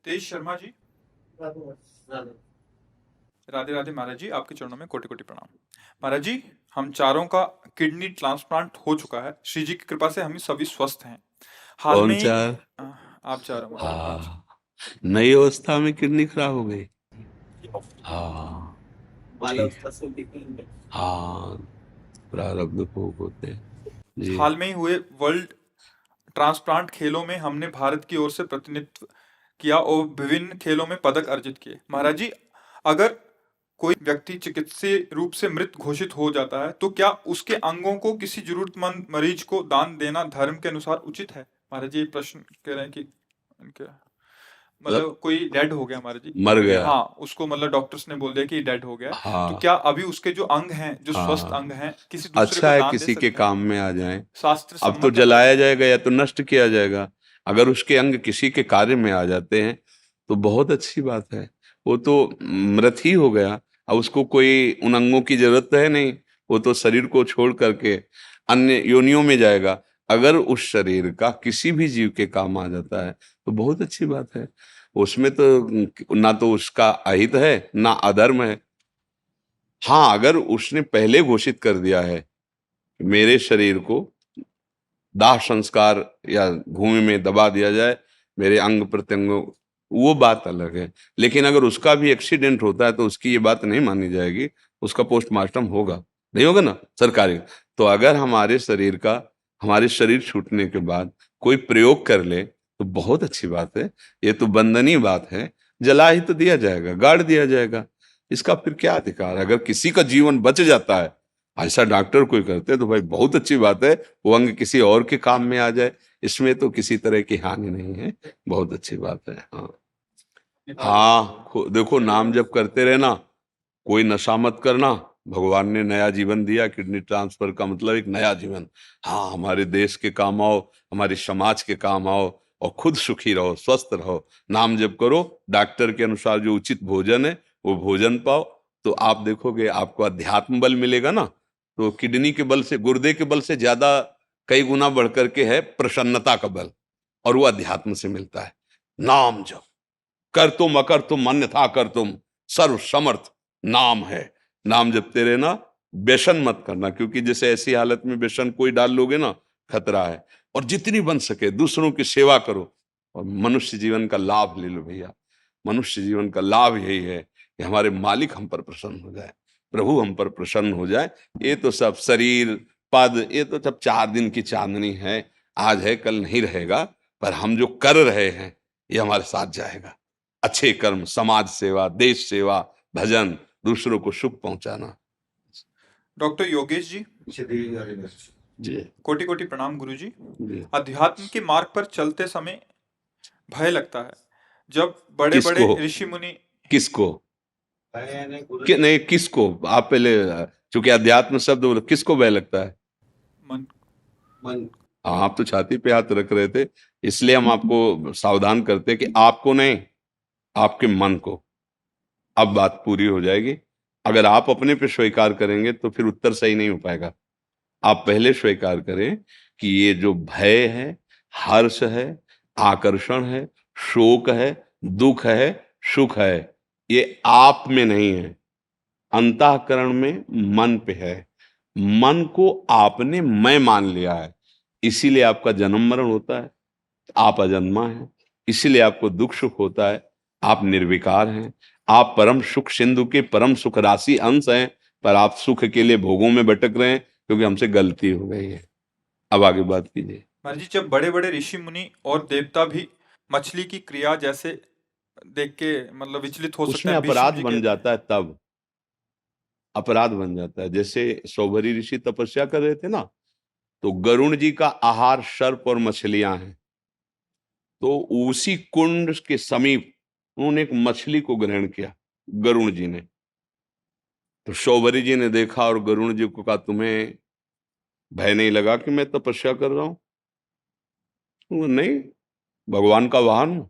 तेज शर्मा जी, राधे राधे महाराज जी, आपके चरणों में कोटि कोटि प्रणाम। महाराज जी, हम चारों का किडनी ट्रांसप्लांट हो चुका है। श्री जी की कृपा से हम सभी स्वस्थ हैं। हाल कौन में ही चार? आप चारों महाराज जी। हाँ, नई अवस्था में किडनी खराब हो गई। हाँ, ठीक। हाँ, प्रारब्ध भोग होते हैं जी। हाल में ही हुए वर्ल्ड ट्रांसप्लांट खेलों में हमने भारत की ओर से प्रतिनिधित्व किया और विभिन्न खेलों में पदक अर्जित किए। महाराज जी, अगर कोई व्यक्ति चिकित्सीय रूप से मृत घोषित हो जाता है तो क्या उसके अंगों को किसी जरूरतमंद मरीज को दान देना धर्म के अनुसार उचित है? महाराज जी, ये प्रश्न कह रहे हैं कि उनके मतलब मतलब कोई डेड हो गया महाराज जी। मर गया। हाँ, उसको मतलब डॉक्टर्स ने बोल दिया कि डेड हो गया है। तो हाँ क्या अभी उसके जो अंग हैं, जो स्वस्थ अंग हाँ, हैं, किसी दूसरे अच्छा को है दान दे किसी के सकते हैं? काम में आ जाए। शास्त्र अब तो सम्मत है महाराज जलाया जी। जाएगा या तो नष्ट किया जाएगा। अगर उसके अंग किसी के कार्य में आ जाते हैं तो बहुत अच्छी बात है। वो तो मृत ही हो गया। अब उसको कोई उन अंगों की जरूरत है नहीं। वो तो शरीर को छोड़ करके अन्य योनियों में जाएगा। अगर उस शरीर का किसी भी जीव के काम आ जाता है तो बहुत अच्छी बात है। उसमें तो ना तो उसका अहित है ना अधर्म है। हाँ, अगर उसने पहले घोषित कर दिया है कि मेरे शरीर को दाह संस्कार या भूमि में दबा दिया जाए, मेरे अंग प्रत्यंगों, वो बात अलग है। लेकिन अगर उसका भी एक्सीडेंट होता है तो उसकी ये बात नहीं मानी जाएगी। उसका पोस्टमार्टम होगा, नहीं होगा ना सरकारी। तो अगर हमारे शरीर छूटने के बाद कोई प्रयोग कर ले तो बहुत अच्छी बात है। ये तो वंदनीय बात है। जला ही तो दिया जाएगा, गाड़ दिया जाएगा। इसका फिर क्या अधिकार है? अगर किसी का जीवन बच जाता है, ऐसा डॉक्टर कोई करते हैं तो भाई बहुत अच्छी बात है। वो अंग किसी और के काम में आ जाए, इसमें तो किसी तरह की हानि नहीं है। बहुत अच्छी बात है। हाँ हाँ, देखो, नाम जप करते रहना, कोई नशा मत करना। भगवान ने नया जीवन दिया। किडनी ट्रांसफर का मतलब एक नया जीवन। हाँ, हमारे देश के काम आओ, हमारे समाज के काम आओ, और खुद सुखी रहो, स्वस्थ रहो। नाम जप करो, डॉक्टर के अनुसार जो उचित भोजन है वो भोजन पाओ। तो आप देखोगे आपको अध्यात्म बल मिलेगा ना। तो किडनी के बल से, गुर्दे के बल से ज्यादा कई गुना बढ़ करके है प्रसन्नता का बल, और वो अध्यात्म से मिलता है। नाम जप, कर तुम अकर तुम अन्यथा कर तुम, सर्व समर्थ नाम है। नाम जपते रहना। व्यसन मत करना, क्योंकि जैसे ऐसी हालत में व्यसन कोई डाल लोगे ना, खतरा है। और जितनी बन सके दूसरों की सेवा करो, और मनुष्य जीवन का लाभ ले लो भैया। मनुष्य जीवन का लाभ यही है कि हमारे मालिक हम पर प्रसन्न हो जाए, प्रभु हम पर प्रसन्न हो जाए। ये तो सब शरीर, पद, ये तो सब 4 दिन की चांदनी है। आज है कल नहीं रहेगा। पर हम जो कर रहे हैं ये हमारे साथ जाएगा। अच्छे कर्म, समाज सेवा, देश सेवा, भजन, दूसरों को सुख पहुंचाना। डॉक्टर योगेश जी, जी कोटि कोटि प्रणाम गुरु जी। जी। अध्यात्म के मार्ग पर चलते समय भय लगता है। जब बड़े किसको? बड़े ऋषि मुनि किसको? नहीं, किसको? आप पहले, चूंकि अध्यात्म शब्द बोलो, किसको भय लगता है? मन हाँ, आप तो छाती पे हाथ रख रहे थे, इसलिए हम आपको सावधान करते हैं कि आपको नहीं, आपके मन को। अब बात पूरी हो जाएगी। अगर आप अपने पे स्वीकार करेंगे तो फिर उत्तर सही नहीं हो पाएगा। आप पहले स्वीकार करें कि ये जो भय है, हर्ष है, आकर्षण है, शोक है, दुख है, सुख है, ये आप में नहीं है, अंतःकरण में मन पे है। मन को आपने मैं मान लिया है, इसीलिए आपका जन्म मरण होता है। आप अजन्मा हैं, इसीलिए आपको दुख सुख होता है। आप निर्विकार हैं। आप परम सुख सिंधु के परम सुख राशि अंश हैं। पर आप सुख के लिए भोगों में भटक रहे हैं, क्योंकि हमसे गलती हो गई है। अब आगे बात कीजिए। महाराज जी, जब बड़े बड़े ऋषि मुनि और देवता भी मछली की क्रिया जैसे देख के मतलब विचलित हो सकते उसमें हैं, भीष्म अपराध जी बन कहते हैं। जाता है, तब अपराध बन जाता है। जैसे सौभरी ऋषि तपस्या कर रहे थे ना, तो गरुण जी का आहार सर्प और मछलियां हैं। तो उसी कुंड के समीप उन्होंने एक मछली को ग्रहण किया, गरुण जी ने। तो शौभरी जी ने देखा और गरुण जी को कहा, तुम्हें भय नहीं लगा कि मैं तपस्या कर रहा हूं? वो नहीं, भगवान का वाहन हूं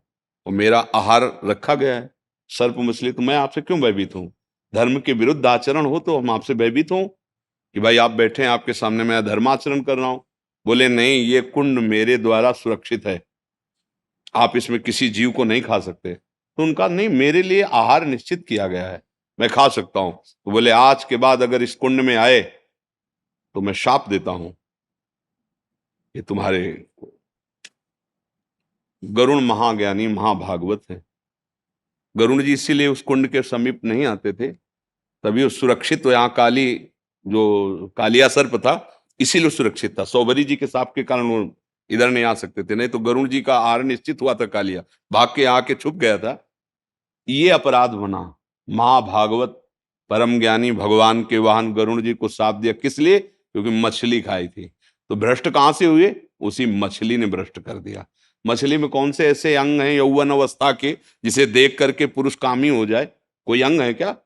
और मेरा आहार रखा गया है सर्प मछली, तो मैं आपसे क्यों भयभीत हूं? धर्म के विरुद्ध आचरण हो तो हम आपसे भयभीत हों कि भाई आप बैठे हैं, आपके सामने मैं धर्माचरण कर रहा हूं? बोले नहीं, ये कुंड मेरे द्वारा सुरक्षित है, आप इसमें किसी जीव को नहीं खा सकते। तो उनका नहीं, मेरे लिए आहार निश्चित किया गया है, मैं खा सकता हूं। तो बोले आज के बाद अगर इस कुंड में आए तो मैं शाप देता हूं, ये तुम्हारे गरुण महाज्ञानी महाभागवत है। गरुण जी इसीलिए उस कुंड के समीप नहीं आते थे, तभी वो सुरक्षित, यहाँ काली जो कालिया सर्प था इसीलिए सुरक्षित था। सौबरी जी के साप के कारण वो इधर नहीं आ सकते थे, नहीं तो गरुण जी का आहार निश्चित हुआ था। कालिया भाग के आके छुप गया था। ये अपराध बना। महाभागवत परम ज्ञानी भगवान के वाहन गरुण जी को शाप दिया, किस लिए? क्योंकि मछली खाई थी। तो भ्रष्ट कहां से हुए? उसी मछली ने भ्रष्ट कर दिया। मछली में कौन से ऐसे अंग हैं यौवन अवस्था के जिसे देख करके पुरुष कामी हो जाए? कोई अंग है क्या?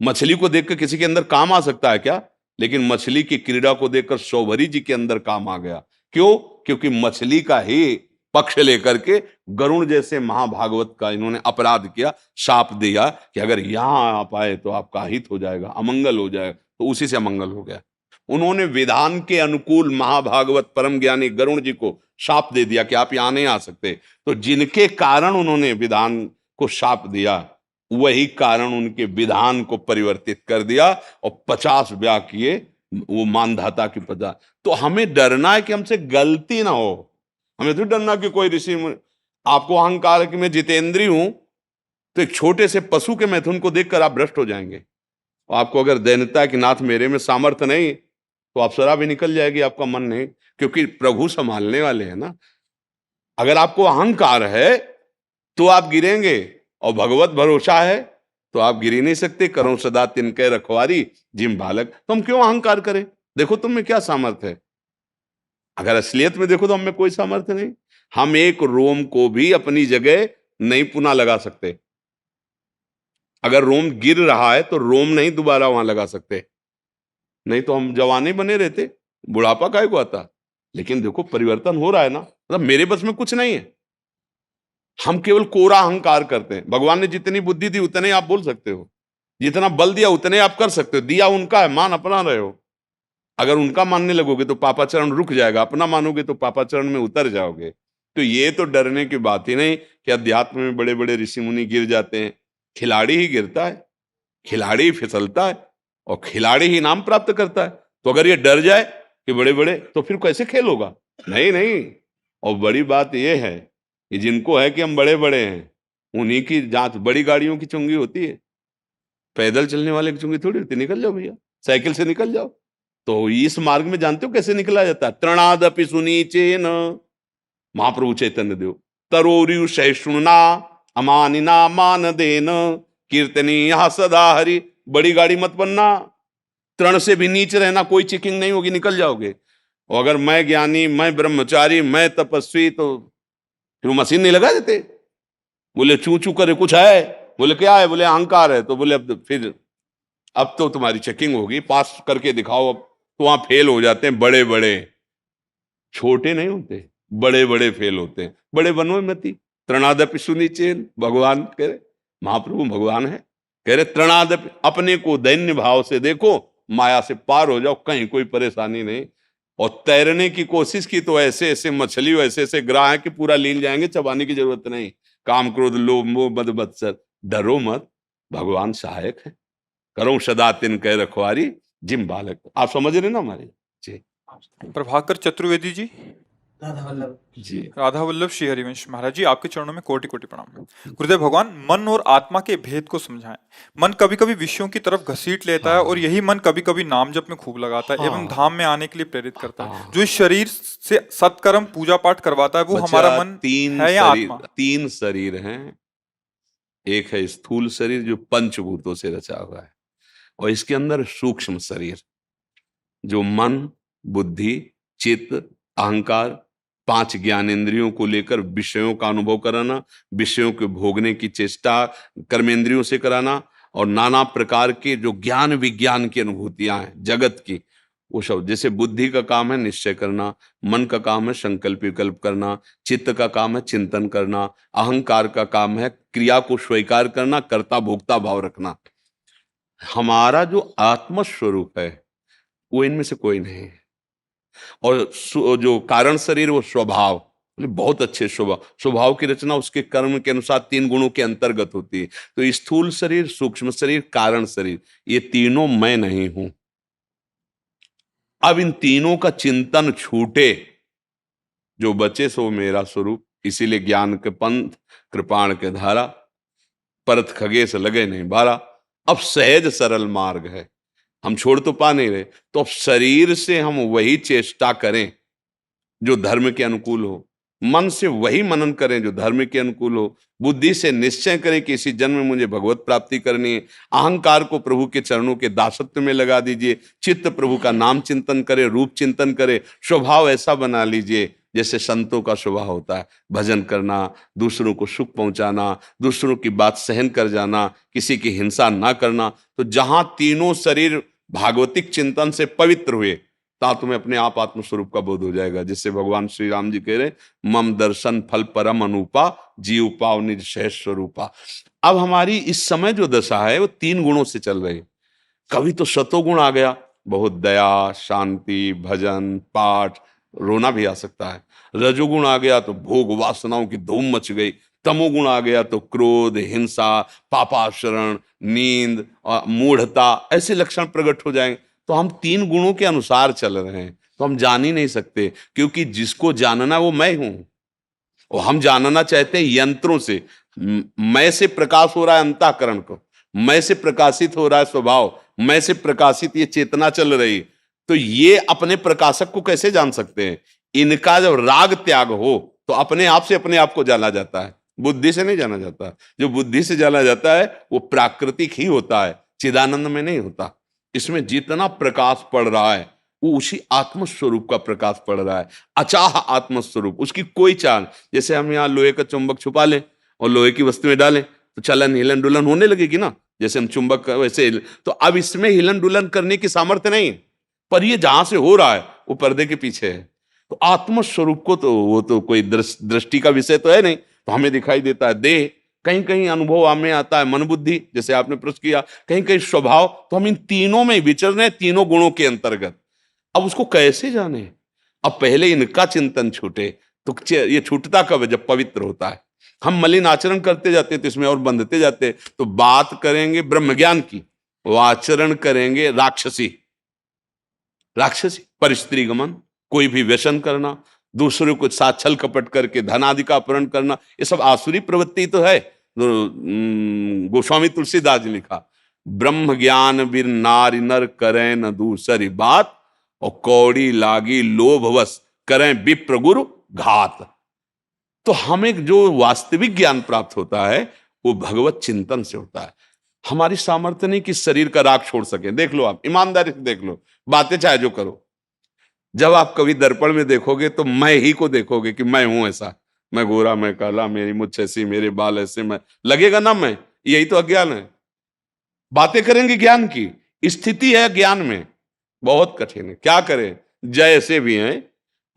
मछली को देखकर किसी के अंदर काम आ सकता है क्या? लेकिन मछली की क्रीड़ा को देखकर शौभरी जी के अंदर काम आ गया। क्यों? क्योंकि मछली का ही पक्ष लेकर के गरुण जैसे महाभागवत का इन्होंने अपराध किया, शाप दिया कि अगर यहां आप आए तो आपका अहित हो जाएगा, अमंगल हो जाएगा। तो उसी से अमंगल हो गया। उन्होंने विधान के अनुकूल महाभागवत परम ज्ञानी गरुण जी को शाप दे दिया कि आप यहां नहीं आ सकते। तो जिनके कारण उन्होंने विधान को शाप दिया, वही कारण उनके विधान को परिवर्तित कर दिया और 50 ब्याह किए, वो मानधाता की 50। तो हमें डरना है कि हमसे गलती ना हो। हमें तो डरना कि कोई ऋषि आपको अहंकार है कि मैं जितेंद्रीय हूं, तो एक छोटे से पशु के मैथुन को देखकर आप भ्रष्ट हो जाएंगे। और आपको अगर दैन्यता है कि नाथ मेरे में सामर्थ्य नहीं, तो आप शराब भी निकल जाएगी, आपका मन नहीं, क्योंकि प्रभु संभालने वाले हैं ना। अगर आपको अहंकार है तो आप गिरेंगे, और भगवत भरोसा है तो आप गिर ही नहीं सकते। करो सदा तिनके रखवारी जिम बालक। तो हम क्यों अहंकार करें? देखो तुम में क्या सामर्थ्य है। अगर असलियत में देखो तो हमें कोई सामर्थ्य नहीं। हम एक रोम को भी अपनी जगह नहीं पुनः लगा सकते। अगर रोम गिर रहा है तो रोम नहीं दोबारा वहां लगा सकते, नहीं तो हम जवानी बने रहते, बुढ़ापा काहे को आता। लेकिन देखो परिवर्तन हो रहा है ना, मतलब मेरे बस में कुछ नहीं है। हम केवल कोरा अहंकार करते हैं। भगवान ने जितनी बुद्धि दी उतने आप बोल सकते हो, जितना बल दिया उतने आप कर सकते हो। दिया उनका है, मान अपना रहे हो। अगर उनका मानने लगोगे तो पापाचरण रुक जाएगा, अपना मानोगे तो पापाचरण में उतर जाओगे। तो ये तो डरने की बात ही नहीं कि अध्यात्म में बड़े बड़े ऋषि मुनि गिर जाते हैं। खिलाड़ी ही गिरता है, खिलाड़ी ही फिसलता है, और खिलाड़ी ही इनाम प्राप्त करता है। तो अगर ये डर जाए कि बड़े बड़े, तो फिर कैसे खेल होगा? नहीं नहीं। और बड़ी बात यह है कि जिनको है कि हम बड़े बड़े हैं, उन्हीं की जांच बड़ी गाड़ियों की चुंगी होती है। पैदल चलने वाले की चुंगी थोड़ी होती। निकल जाओ भैया, साइकिल से निकल जाओ। तो इस मार्ग में जानते हो कैसे निकला जाता है? तृणादपि सुनीचेन, महाप्रभु चैतन्य देव, तरोरियु सहिष्णुना अमानिना मान देन कीर्तनीय सदा हरि। बड़ी गाड़ी मत बनना, तृण से भी नीचे रहना, कोई चेकिंग नहीं होगी, निकल जाओगे। और अगर मैं ज्ञानी, मैं ब्रह्मचारी, मैं तपस्वी, तो फिर वो मशीन नहीं लगा देते। बोले चू चू करे कुछ है, बोले क्या है, बोले अहंकार है। तो बोले अब फिर अब तो तुम्हारी चेकिंग होगी, पास करके दिखाओ। अब तो वहां फेल हो जाते हैं बड़े बड़े, छोटे नहीं होते, बड़े बड़े फेल होते हैं। बड़े बनो मती, तृणादपि सुनीचेन। भगवान कह रहे, महाप्रभु भगवान है, कह रहे तृणादपि, अपने को दैन्य भाव से देखो, माया से पार हो जाओ, कहीं कोई परेशानी नहीं। और तैरने की कोशिश की तो ऐसे ऐसे मछली, ऐसे ऐसे ग्राह है कि पूरा लीन जाएंगे, चबाने की जरूरत नहीं। काम क्रोध लोभ मोह मद मत्सर, डरो मत, भगवान सहायक है। करो सदा तिनके रखवारी जिम बालक। आप समझ रहे ना हमारे जी। प्रभाकर चतुर्वेदी जी, राधा वल्लभ जी राधा वल्लभ श्री हरिवंश महाराज जी, आपके चरणों में कोटि कोटि प्रणाम। गुरुदेव भगवान, मन और आत्मा के भेद को समझाएं। मन कभी कभी विषयों की तरफ घसीट लेता है, और यही मन कभी कभी नाम जप में खूब लगाता है एवं धाम में आने के लिए प्रेरित करता है। जो इस शरीर से सत्कर्म पूजा पाठ करवाता है, वो हमारा मन है या आत्मा? तीन शरीर हैं। एक है स्थूल शरीर जो पंचभूतों से रचा हुआ है, और इसके अंदर सूक्ष्म शरीर जो मन, बुद्धि, चित्त, अहंकार, 5 ज्ञानेंद्रियों को लेकर विषयों का अनुभव कराना, विषयों के भोगने की चेष्टा कर्मेंद्रियों से कराना, और नाना प्रकार के जो ज्ञान विज्ञान की अनुभूतियां हैं जगत की, वो सब। जैसे बुद्धि का काम है निश्चय करना, मन का काम है संकल्प विकल्प करना, चित्त का काम है चिंतन करना, अहंकार का काम है क्रिया को स्वीकार करना, कर्ता भोक्ता भाव रखना। हमारा जो आत्म स्वरूप है वो इनमें से कोई नहीं है। और जो कारण शरीर वो स्वभाव, बोले बहुत अच्छे स्वभाव, स्वभाव की रचना उसके कर्म के अनुसार 3 गुणों के अंतर्गत होती है। तो स्थूल शरीर, सूक्ष्म शरीर, कारण शरीर, ये तीनों मैं नहीं हूं। अब इन तीनों का चिंतन छूटे, जो बचे सो मेरा स्वरूप। इसीलिए ज्ञान के पंथ, कृपाण के धारा, परत खगेश लगे नहीं भारा। अब सहज सरल मार्ग है, हम छोड़ तो पा नहीं रहे, तो अब शरीर से हम वही चेष्टा करें जो धर्म के अनुकूल हो, मन से वही मनन करें जो धर्म के अनुकूल हो, बुद्धि से निश्चय करें कि इसी जन्म में मुझे भगवत प्राप्ति करनी है। अहंकार को प्रभु के चरणों के दासत्व में लगा दीजिए, चित्त प्रभु का नाम चिंतन करे, रूप चिंतन करे, स्वभाव ऐसा बना लीजिए जैसे संतों का स्वभाव होता है, भजन करना, दूसरों को सुख पहुंचाना, दूसरों की बात सहन कर जाना, किसी की हिंसा ना करना। तो जहां तीनों शरीर भागवतिक चिंतन से पवित्र हुए, ता तुम्हें अपने आप आत्मस्वरूप का बोध हो जाएगा, जिससे भगवान श्री राम जी कह रहे, मम दर्शन फल परम अनुपा, जीव पाव निज सहज स्वरूपा। अब हमारी इस समय जो दशा है वो 3 गुणों से चल रही है। कभी तो सतोगुण आ गया, बहुत दया, शांति, भजन, पाठ, रोना भी आ सकता है। रजोगुण आ गया तो भोग वासनाओं की धूम मच गई। तमोगुण आ गया तो क्रोध, हिंसा, पापाचरण, नींद, मूढ़ता, ऐसे लक्षण प्रकट हो जाएंगे। तो हम 3 गुणों के अनुसार चल रहे हैं, तो हम जान ही नहीं सकते, क्योंकि जिसको जानना वो मैं हूं। और हम जानना चाहते हैं यंत्रों से। मैं से प्रकाश हो रहा है अंतःकरण को, मैं से प्रकाशित हो रहा है स्वभाव, मैं से प्रकाशित ये चेतना चल रही। तो ये अपने प्रकाशक को कैसे जान सकते हैं? इनका जब राग त्याग हो तो अपने आप से अपने आप को जाना जाता है, बुद्धि से नहीं जाना जाता। जो बुद्धि से जाना जाता है वो प्राकृतिक ही होता है, चिदानंद में नहीं होता। इसमें जितना प्रकाश पड़ रहा है वो उसी आत्मस्वरूप का प्रकाश पड़ रहा है, अचाह आत्मस्वरूप, उसकी कोई चाल। जैसे हम यहाँ लोहे का चुंबक छुपा लें और लोहे की वस्तु में डालें तो चलन हिलन डुलन होने लगेगी ना, जैसे हम चुंबक वैसे। तो अब इसमें हिलन डुलन करने की सामर्थ्य नहीं है, पर ये जहां से हो रहा है वो पर्दे के पीछे है। तो आत्मस्वरूप को तो वो तो कोई दृष्टि का विषय तो है नहीं, तो हमें दिखाई देता है देह, कहीं कहीं अनुभव हमें आता है मन बुद्धि, जैसे आपने प्रश्न किया, कहीं कहीं स्वभाव। तो हम इन तीनों में विचर रहे हैं, 3 गुणों के अंतर्गत। अब उसको कैसे जाने? अब पहले इनका चिंतन छूटे। तो ये छूटता कब है? जब पवित्र होता है। हम मलिन आचरण करते जाते तो इसमें और बंधते जाते। तो बात करेंगे ब्रह्म ज्ञान की, वो आचरण करेंगे राक्षसी, राक्षसी परिस्त्री गमन, कोई भी व्यसन करना, दूसरों को साथ छल कपट करके धन आदि का अपहरण करना, ये सब आसुरी प्रवृत्ति तो है। गोस्वामी तुलसीदास जी लिखा, ब्रह्म ज्ञान बिन नारी नर करें न दूसरी बात, और कौड़ी लागी लोभवश करें विप्र गुरु घात। तो हमें जो वास्तविक ज्ञान प्राप्त होता है वो भगवत चिंतन से होता है। हमारी सामर्थ्य नहीं कि शरीर का राग छोड़ सके। देख लो, आप ईमानदारी से देख लो, बातें चाहे जो करो, जब आप कभी दर्पण में देखोगे तो मैं ही को देखोगे कि मैं हूं ऐसा, मैं गोरा, मैं काला, मेरी मुझ ऐसी, मेरे बाल ऐसे, मैं लगेगा ना मैं। यही तो अज्ञान है। बातें करेंगे ज्ञान की, स्थिति है ज्ञान में बहुत कठिन है। क्या करें? जैसे भी हैं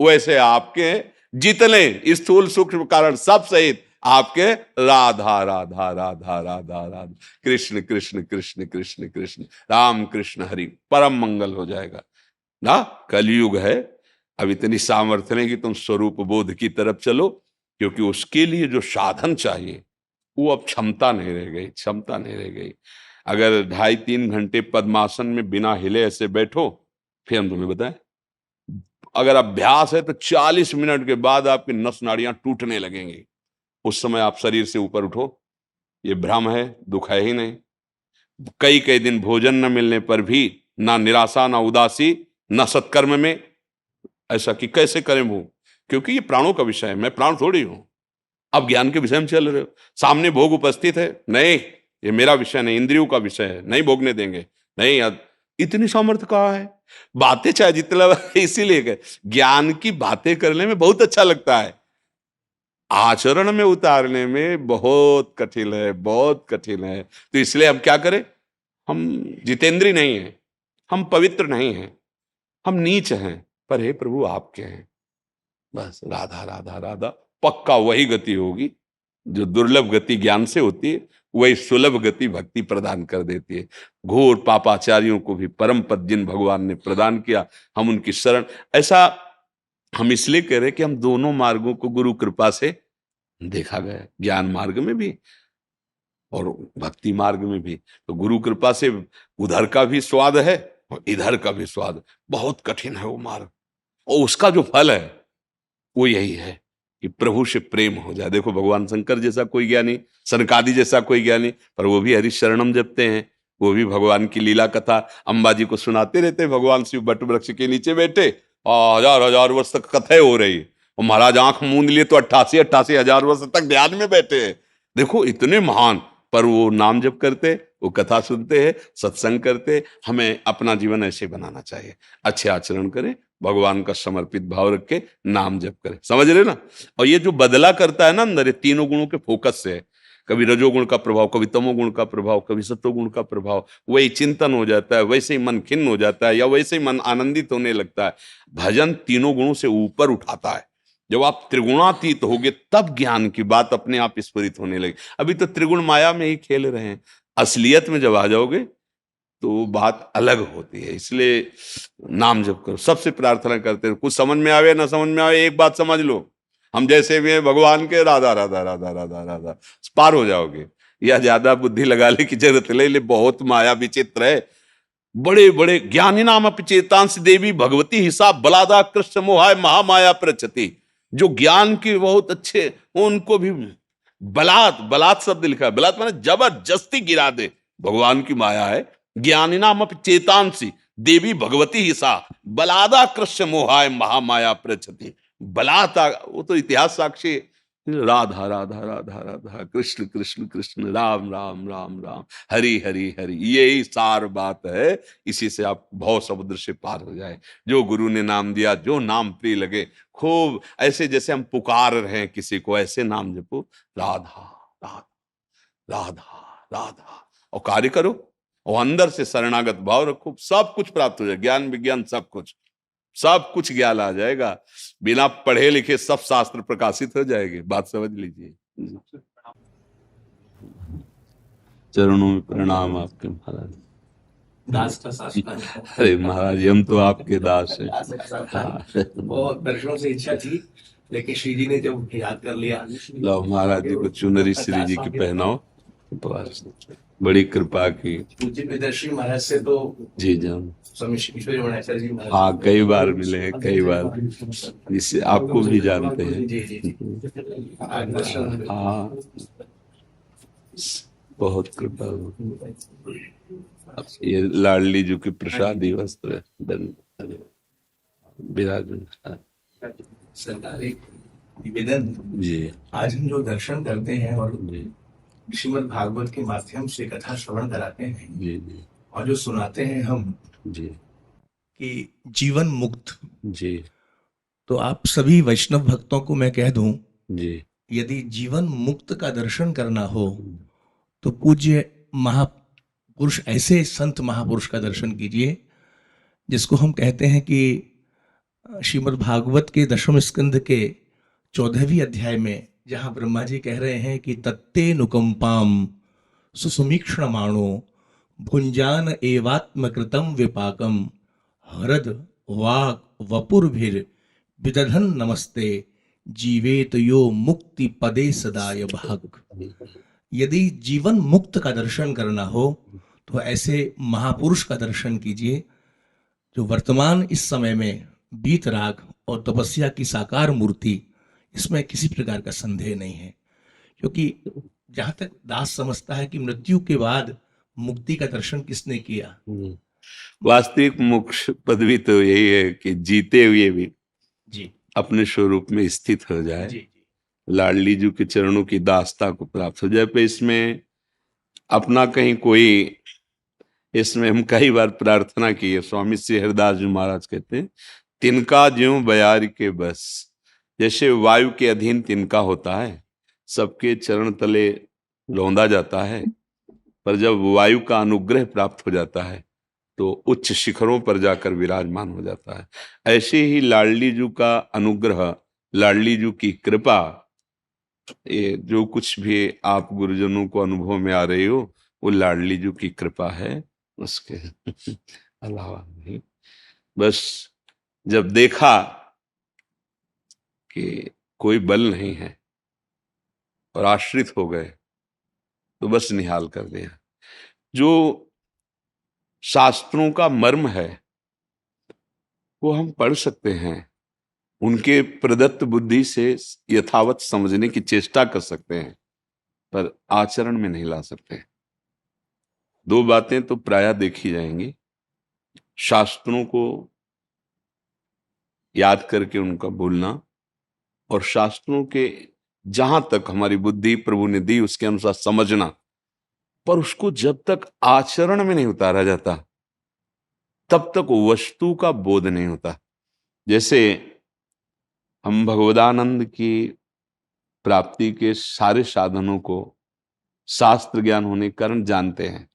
वैसे आपके हैं, जितने स्थूल सूक्ष्म कारण सब सहित आपके, राधा राधा राधा राधा राधा, कृष्ण कृष्ण कृष्ण कृष्ण कृष्ण, राम कृष्ण हरि, परम मंगल हो जाएगा ना। कलयुग है, अब इतनी सामर्थ्य नहीं कि तुम स्वरूप बोध की तरफ चलो, क्योंकि उसके लिए जो साधन चाहिए वो अब क्षमता नहीं रह गई, क्षमता नहीं रह गई। अगर 2.5-3 घंटे पद्मासन में बिना हिले ऐसे बैठो, फिर हम तुम्हें बताएं, अगर अभ्यास है तो 40 मिनट के बाद आपकी नस नाड़ियां टूटने लगेंगी। उस समय आप शरीर से ऊपर उठो, ये भ्रम है, दुख है ही नहीं। कई कई दिन भोजन न मिलने पर भी ना निराशा, ना उदासी, ना सत्कर्म में ऐसा कि कैसे करें वो, क्योंकि ये प्राणों का विषय है, मैं प्राण थोड़ी हूं। अब ज्ञान के विषय में चल रहे हो, सामने भोग उपस्थित है, नहीं ये मेरा विषय नहीं, इंद्रियों का विषय है, नहीं भोगने देंगे, नहीं। इतनी सामर्थ्य कहाँ है? बातें चाहे जितना इसीलिए ज्ञान की बातें करने में बहुत अच्छा लगता है, आचरण में उतारने में बहुत कठिन है, बहुत कठिन है। तो इसलिए हम क्या करें? हम जितेंद्री नहीं है, हम पवित्र नहीं हैं, हम नीच हैं, पर हे प्रभु आपके हैं। बस राधा राधा राधा, पक्का वही गति होगी जो दुर्लभ गति ज्ञान से होती है, वही सुलभ गति भक्ति प्रदान कर देती है। घोर पापाचारियों को भी परम पद जिन भगवान ने प्रदान किया, हम उनकी शरण। ऐसा हम इसलिए कह रहे हैं कि हम दोनों मार्गों को गुरु कृपा से देखा गया है, ज्ञान मार्ग में भी और भक्ति मार्ग में भी। तो गुरु कृपा से उधर का भी स्वाद है और इधर का भी स्वाद। बहुत कठिन है वो मार्ग, और उसका जो फल है वो यही है कि प्रभु से प्रेम हो जाए। देखो भगवान शंकर जैसा कोई ज्ञानी, सनकादि जैसा कोई ज्ञानी, पर वो भी हरिशरणम जपते हैं, वो भी भगवान की लीला कथा अंबाजी को सुनाते रहते हैं। भगवान शिव बट वृक्ष के नीचे बैठे और हजार हजार वर्ष तक कथा हो रही है, और महाराज आंख मूंद लिए तो 88,000 वर्ष तक ध्यान में बैठे हैं। देखो इतने महान, पर वो नाम जप करते, वो कथा सुनते हैं, सत्संग करते। हमें अपना जीवन ऐसे बनाना चाहिए, अच्छे आचरण करें, भगवान का समर्पित भाव रख के नाम जप करें, समझ रहे ना। और ये जो बदला करता है ना अंदर, ये तीनों गुणों के फोकस से है। कभी रजोगुण का प्रभाव, कभी तमोगुण का प्रभाव, कभी सत्वगुण का प्रभाव, वही चिंतन हो जाता है, वैसे ही मन खिन्न हो जाता है, या वैसे ही मन आनंदित होने लगता है। भजन तीनों गुणों से ऊपर उठाता है। जब आप त्रिगुणातीत होगे तब ज्ञान की बात अपने आप स्फुरित होने लगी। अभी तो त्रिगुण माया में ही खेल रहे हैं, असलियत में जब आ जाओगे तो बात अलग होती है। इसलिए नाम जप करो, सबसे प्रार्थना करते हैं। कुछ समझ में आवे ना समझ में आवे, एक बात समझ लो, हम जैसे भी हैं भगवान के, राधा राधा राधा राधा राधा, पार हो जाओगे। या ज्यादा बुद्धि लगाने की जरूरत ले, बहुत माया विचित्र है। बड़े बड़े ज्ञानी नाम अपचेतांश देवी भगवती हिसाब बलादा कृष्ण मोहाय महामाया प्रचति। जो ज्ञान के बहुत अच्छे, उनको भी बलात्, बलात् शब्द लिखा है, बलात् माने जबरदस्ती गिरा दे, भगवान की माया है। ज्ञानी नाम चेतांसी देवी भगवती हिसा बलादा कृष्ण मोहाय महामाया प्रचति। बलाता, वो तो इतिहास साक्षी है। राधा राधा राधा राधा, कृष्ण कृष्ण कृष्ण, राम राम राम राम, हरि हरि हरि, यही सार बात है। इसी से आप भव समुद्र से पार हो जाए। जो गुरु ने नाम दिया, जो नाम प्रिय लगे, खूब ऐसे जैसे हम पुकार रहे हैं किसी को, ऐसे नाम जपो, राधा राधा राधा राधा, और कार्य करो, और अंदर से शरणागत भाव रखो, सब कुछ प्राप्त हो जाए। ज्ञान विज्ञान सब कुछ, सब कुछ ज्ञान आ जाएगा। बिना पढ़े लिखे सब शास्त्र प्रकाशित हो जाएंगे। बात समझ लीजिए। चरणों में प्रणाम आपके महाराज। दास का शासन। अरे महाराज, हम तो आपके दास हैं। हाँ। बहुत वर्षों से इच्छा थी, लेकिन श्री जी ने जब याद कर लिया। लो महाराज जी को चुनरी श्री जी की पहनाओ, बस बड़ी कृपा की। पूज्य पिताश्री महाराज से तो जी जान, स्वामी ईश्वरी मणेश्वर जी महाराज, हाँ कई बार मिले हैं, कई बार, जिससे आपको भी जानते हैं। जी जी जी, आज दर्शन। हाँ, बहुत कृपा हुई। ये लाडली जी की प्रसादी वस्त्र विराजमान। सरकारी निवेदन, जी आज हम जो दर्शन करते हैं और जी श्रीमद् भागवत के माध्यम से कथा श्रवण कराते हैं, जी जी और जो सुनाते हैं हम जी कि जीवन मुक्त, जी तो आप सभी वैष्णव भक्तों को मैं कह दूं, जी यदि जीवन मुक्त का दर्शन करना हो तो पूज्य महापुरुष, ऐसे संत महापुरुष का दर्शन कीजिए जिसको हम कहते हैं कि श्रीमद् भागवत के 10वें स्कंद के 14वें अध्याय में जहाँ ब्रह्मा जी कह रहे हैं कि तत्ते नुकंपाम सुसुमीक्षण माणो भुंजान एवात्मकृतम विपाकम हरद वाक वपुर्भिर विदधन नमस्ते जीवेत यो मुक्ति पदे सदाय भाग। यदि जीवन मुक्त का दर्शन करना हो तो ऐसे महापुरुष का दर्शन कीजिए, जो वर्तमान इस समय में बीत राग और तपस्या की साकार मूर्ति, इसमें किसी प्रकार का संदेह नहीं है। क्योंकि जहां तक दास समझता है कि मृत्यु के बाद मुक्ति का दर्शन किसने किया, वास्तविक मोक्ष पदवी तो यही है कि जीते हुए भी जी अपने स्वरूप में स्थित हो जाए, जी लाडली जी के चरणों की दासता को प्राप्त हो जाए। पे इसमें अपना कहीं कोई, इसमें हम कई बार प्रार्थना की है। स्वामी श्री हरिदास जी महाराज कहते हैं, तिनका ज्यों बयार के बस, जैसे वायु के अधीन तिनका होता है, सबके चरण तले लौंदा जाता है, पर जब वायु का अनुग्रह प्राप्त हो जाता है तो उच्च शिखरों पर जाकर विराजमान हो जाता है। ऐसे ही लाडली जी का अनुग्रह, लाडली जी की कृपा, ये जो कुछ भी आप गुरुजनों को अनुभव में आ रही हो, वो लाडली जी की कृपा है, उसके अलावा नहीं। बस जब देखा कि कोई बल नहीं है और आश्रित हो गए तो बस निहाल कर दिया। जो शास्त्रों का मर्म है वो हम पढ़ सकते हैं, उनके प्रदत्त बुद्धि से यथावत समझने की चेष्टा कर सकते हैं, पर आचरण में नहीं ला सकते। दो बातें तो प्रायः देखी जाएंगी, शास्त्रों को याद करके उनका भूलना, और शास्त्रों के जहां तक हमारी बुद्धि प्रभु ने दी उसके अनुसार समझना, पर उसको जब तक आचरण में नहीं उतारा जाता तब तक वस्तु का बोध नहीं होता। जैसे हम भगवदानंद की प्राप्ति के सारे साधनों को शास्त्र ज्ञान होने के कारण जानते हैं,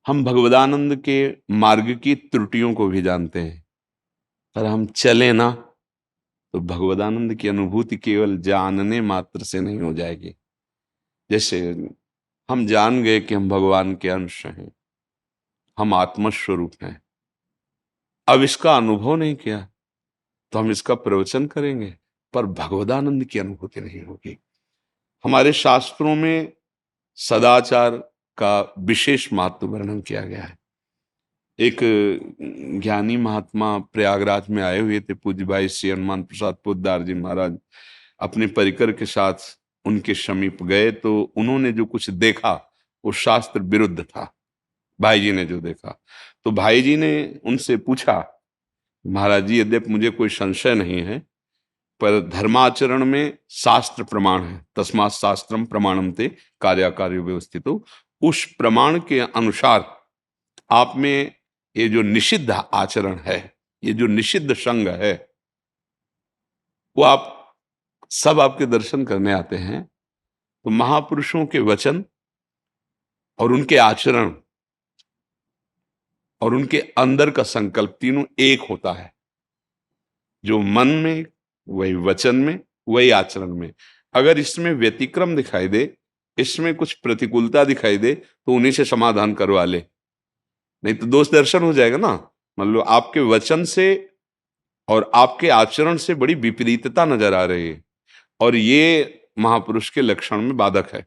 हम भगवदानंद के मार्ग की त्रुटियों को भी जानते हैं, पर हम चले ना तो भगवदानंद की अनुभूति केवल जानने मात्र से नहीं हो जाएगी। जैसे हम जान गए कि हम भगवान के अंश हैं, हम आत्मस्वरूप हैं, अब इसका अनुभव नहीं किया तो हम इसका प्रवचन करेंगे पर भगवदानंद की अनुभूति नहीं होगी। हमारे शास्त्रों में सदाचार का विशेष महत्व वर्णन किया गया है। एक ज्ञानी महात्मा प्रयागराज में आए हुए थे, पूज्य भाई श्री हनुमान प्रसाद पोद्दार जी महाराज अपने परिकर के साथ उनके समीप गए तो उन्होंने जो कुछ देखा वो शास्त्र विरुद्ध था। भाई जी ने जो देखा तो भाई जी ने उनसे पूछा, महाराज जी यद्यपि मुझे कोई संशय नहीं है पर धर्माचरण में शास्त्र प्रमाण है, तस्मात् शास्त्रम प्रमाणम ते कार्याकार्य व्यवस्थितो, उस प्रमाण के अनुसार आप में ये जो निषिद्ध आचरण है, ये जो निषिद्ध संग है, वो आप सब आपके दर्शन करने आते हैं तो महापुरुषों के वचन और उनके आचरण और उनके अंदर का संकल्प तीनों एक होता है। जो मन में वही वचन में वही आचरण में, अगर इसमें व्यतिक्रम दिखाई दे, इसमें कुछ प्रतिकूलता दिखाई दे तो उन्हीं से समाधान करवा ले, नहीं तो दोष दर्शन हो जाएगा ना। मतलब आपके वचन से और आपके आचरण से बड़ी विपरीतता नजर आ रही है और ये महापुरुष के लक्षण में बाधक है।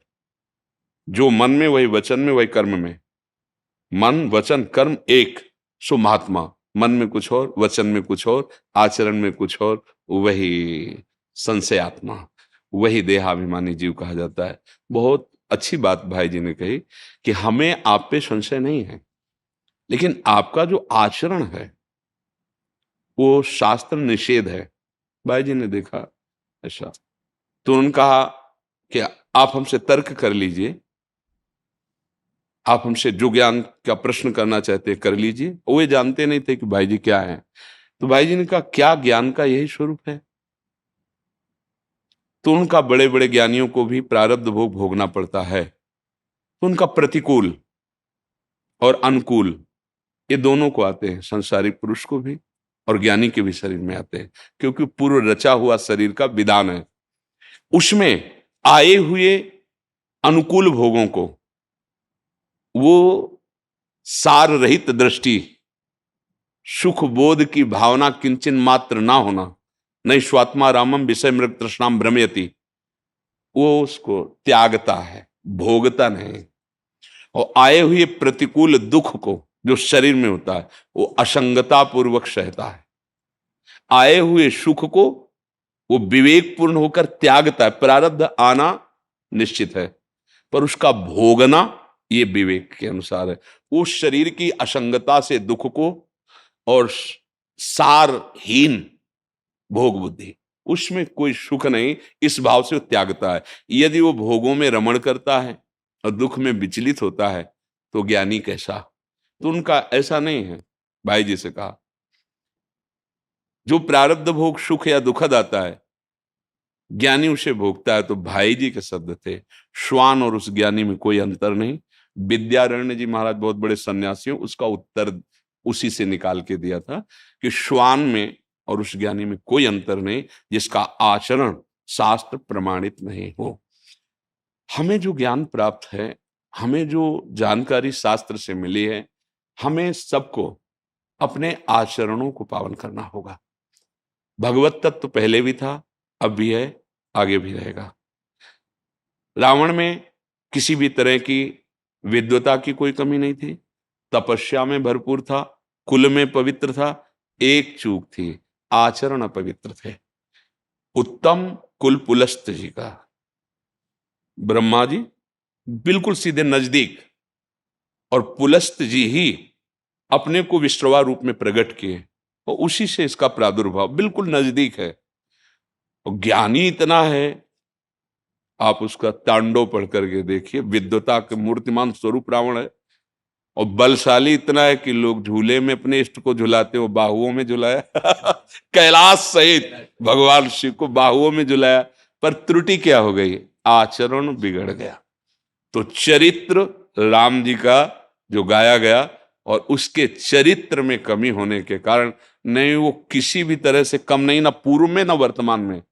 जो मन में वही वचन में वही कर्म में, मन वचन कर्म एक, सो महात्मा। मन में कुछ और, वचन में कुछ और, आचरण में कुछ और, वही संशयात्मा, वही देहाभिमानी जीव कहा जाता है। बहुत अच्छी बात भाई जी ने कही कि हमें आप पे संशय नहीं है, लेकिन आपका जो आचरण है वो शास्त्र निषेध है। भाई जी ने देखा ऐसा तो उन्होंने कहा कि आप हमसे तर्क कर लीजिए, आप हमसे जो ज्ञान का प्रश्न करना चाहते हैं कर लीजिए। वो जानते नहीं थे कि भाई जी क्या है, तो भाई जी ने कहा क्या ज्ञान का यही स्वरूप है। तो उनका बड़े बड़े ज्ञानियों को भी प्रारब्ध भोग भोगना पड़ता है, तो उनका प्रतिकूल और अनुकूल ये दोनों को आते हैं, संसारिक पुरुष को भी और ज्ञानी के भी शरीर में आते हैं, क्योंकि पूर्व रचा हुआ शरीर का विधान है। उसमें आए हुए अनुकूल भोगों को वो सार रहित दृष्टि, सुख बोध की भावना किंचन मात्र ना होना, नहीं स्वात्मा रामम विषय मृग तृष्णाम भ्रमयति, वो उसको त्यागता है, भोगता नहीं। और आए हुए प्रतिकूल दुख को जो शरीर में होता है वो असंगता पूर्वक सहता है। आए हुए सुख को वो विवेक पूर्ण होकर त्यागता है। प्रारब्ध आना निश्चित है पर उसका भोगना ये विवेक के अनुसार है। उस शरीर की असंगता से दुख को और सारहीन भोग बुद्धि, उसमें कोई सुख नहीं, इस भाव से वो त्यागता है। यदि वो भोगों में रमण करता है और दुख में विचलित होता है तो ज्ञानी कैसा। तो उनका ऐसा नहीं है। भाई जी से कहा जो प्रारब्ध भोग सुख या दुखद आता है ज्ञानी उसे भोगता है। तो भाई जी के शब्द थे, श्वान और उस ज्ञानी में कोई अंतर नहीं। विद्यारण्य जी महाराज बहुत बड़े सन्यासियों, उसका उत्तर उसी से निकाल के दिया था कि श्वान में और उस ज्ञानी में कोई अंतर नहीं जिसका आचरण शास्त्र प्रमाणित नहीं हो। हमें जो ज्ञान प्राप्त है, हमें जो जानकारी शास्त्र से मिली है, हमें सबको अपने आचरणों को पावन करना होगा। भगवत तत्व पहले भी था, अब भी है, आगे भी रहेगा। रावण में किसी भी तरह की विद्वता की कोई कमी नहीं थी, तपस्या में भरपूर था, कुल में पवित्र था। एक चूक थी, आचरण अपवित्र थे। उत्तम कुल पुलस्त जी का, ब्रह्मा जी बिल्कुल सीधे नजदीक, और पुलस्त जी ही अपने को विश्रवा रूप में प्रकट किए, और उसी से इसका प्रादुर्भाव बिल्कुल नजदीक है। और ज्ञानी इतना है, आप उसका तांडव पढ़ करके देखिए, विद्वता के मूर्तिमान स्वरूप रावण है। और बलशाली इतना है कि लोग झूले में अपने इष्ट को झुलाते हो, बाहुओं में झुलाया कैलाश सहित भगवान शिव को बाहुओं में झुलाया। पर त्रुटि क्या हो गई? आचरण बिगड़ गया। तो चरित्र राम जी का जो गाया गया, और उसके चरित्र में कमी होने के कारण, नहीं वो किसी भी तरह से कम नहीं, ना पूर्व में ना वर्तमान में।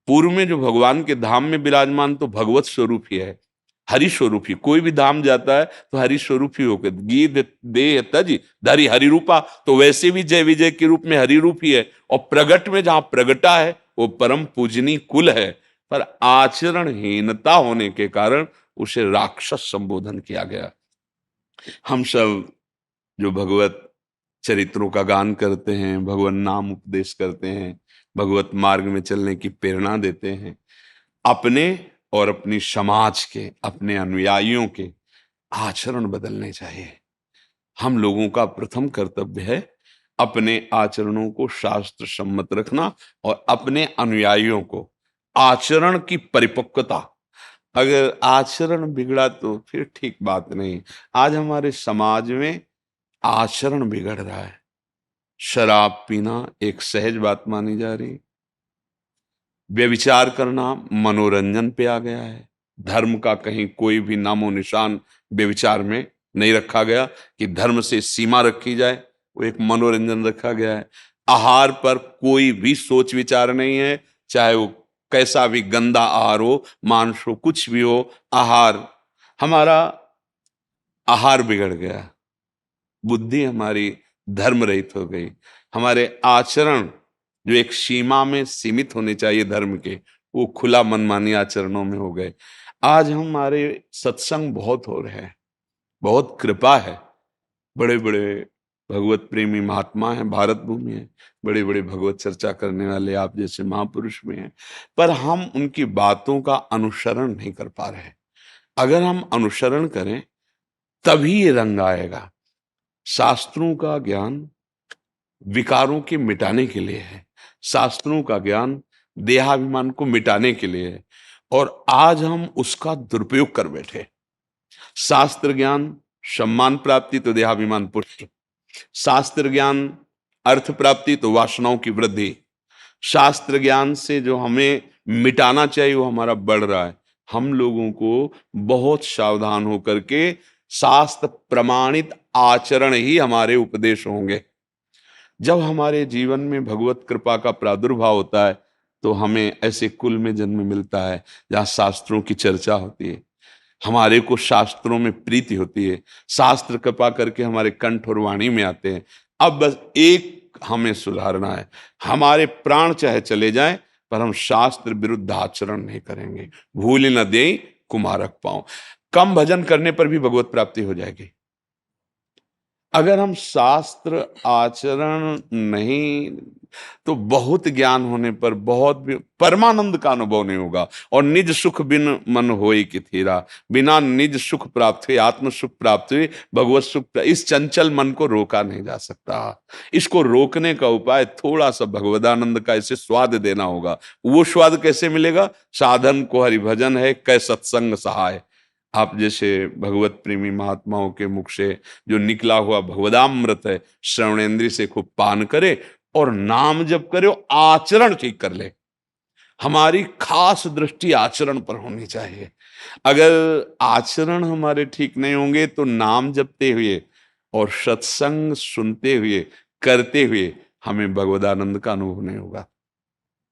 पूर्व में जो भगवान के धाम में विराजमान तो भगवत स्वरूप ही है, हरि स्वरूप ही। कोई भी धाम जाता है तो हरि स्वरूप ही होकर, गीत देह तज धरि हरि रूपा, तो वैसे भी जय विजय के रूप में हरि रूप ही है। और प्रगट में जहां प्रगटा है वो परम पूजनी कुल है, पर आचरणहीनता होने के कारण उसे राक्षस संबोधन किया गया। हम सब जो भगवत चरित्रों का गान करते हैं, भगवान नाम उपदेश करते हैं, भगवत मार्ग में चलने की प्रेरणा देते हैं, अपने और अपनी समाज के, अपने अनुयायियों के आचरण बदलने चाहिए। हम लोगों का प्रथम कर्तव्य है अपने आचरणों को शास्त्र सम्मत रखना, और अपने अनुयायियों को आचरण की परिपक्वता। अगर आचरण बिगड़ा तो फिर ठीक बात नहीं। आज हमारे समाज में आचरण बिगड़ रहा है। शराब पीना एक सहज बात मानी जा रही, व्यभिचार करना मनोरंजन पे आ गया है। धर्म का कहीं कोई भी नामो निशान व्यभिचार में नहीं रखा गया कि धर्म से सीमा रखी जाए, वो एक मनोरंजन रखा गया है। आहार पर कोई भी सोच विचार नहीं है, चाहे वो कैसा भी गंदा आहार हो, मांस हो, कुछ भी हो। आहार, हमारा आहार बिगड़ गया, बुद्धि हमारी धर्म रहित हो गई। हमारे आचरण जो एक सीमा में सीमित होने चाहिए धर्म के, वो खुला मनमानी आचरणों में हो गए। आज हमारे सत्संग बहुत हो रहे हैं, बहुत कृपा है, बड़े बड़े भगवत प्रेमी महात्मा हैं, भारत भूमि है, बड़े बड़े भगवत चर्चा करने वाले आप जैसे महापुरुष भी हैं, पर हम उनकी बातों का अनुसरण नहीं कर पा रहे। अगर हम अनुसरण करें तभी ये रंग आएगा। शास्त्रों का ज्ञान विकारों के मिटाने के लिए है, शास्त्रों का ज्ञान देहाभिमान को मिटाने के लिए है, और आज हम उसका दुरुपयोग कर बैठे। शास्त्र ज्ञान सम्मान प्राप्ति तो देहाभिमान पुष्ट, शास्त्र ज्ञान अर्थ प्राप्ति तो वासनाओं की वृद्धि। शास्त्र ज्ञान से जो हमें मिटाना चाहिए वो हमारा बढ़ रहा है। हम लोगों को बहुत सावधान होकर के शास्त्र प्रमाणित आचरण ही हमारे उपदेश होंगे। जब हमारे जीवन में भगवत कृपा का प्रादुर्भाव होता है तो हमें ऐसे कुल में जन्म मिलता है जहाँ शास्त्रों की चर्चा होती है, हमारे को शास्त्रों में प्रीति होती है, शास्त्र कृपा करके हमारे कंठ और वाणी में आते हैं। अब बस एक हमें सुधारना है, हमारे प्राण चाहे चले जाएं पर हम शास्त्र विरुद्ध आचरण नहीं करेंगे। भूल न दें कुमारक पांव। कम भजन करने पर भी भगवत प्राप्ति हो जाएगी। अगर हम शास्त्र आचरण नहीं, तो बहुत ज्ञान होने पर बहुत भी परमानंद का अनुभव नहीं होगा। और निज सुख बिन मन होए कि थीरा, बिना निज सुख प्राप्त हुए, आत्म सुख प्राप्त हुए, भगवत सुख, इस चंचल मन को रोका नहीं जा सकता। इसको रोकने का उपाय थोड़ा सा भगवदानंद का इसे स्वाद देना होगा। वो स्वाद कैसे मिलेगा? साधन को हरिभजन है, कै सत्संग सहाय। आप जैसे भगवत प्रेमी महात्माओं के मुख से जो निकला हुआ भगवदामृत है, श्रवणेन्द्रिय से खूब पान करे और नाम जप करे, आचरण ठीक कर ले। हमारी खास दृष्टि आचरण पर होनी चाहिए। अगर आचरण हमारे ठीक नहीं होंगे तो नाम जपते हुए और सत्संग सुनते हुए, करते हुए हमें भगवदानंद का अनुभव नहीं होगा।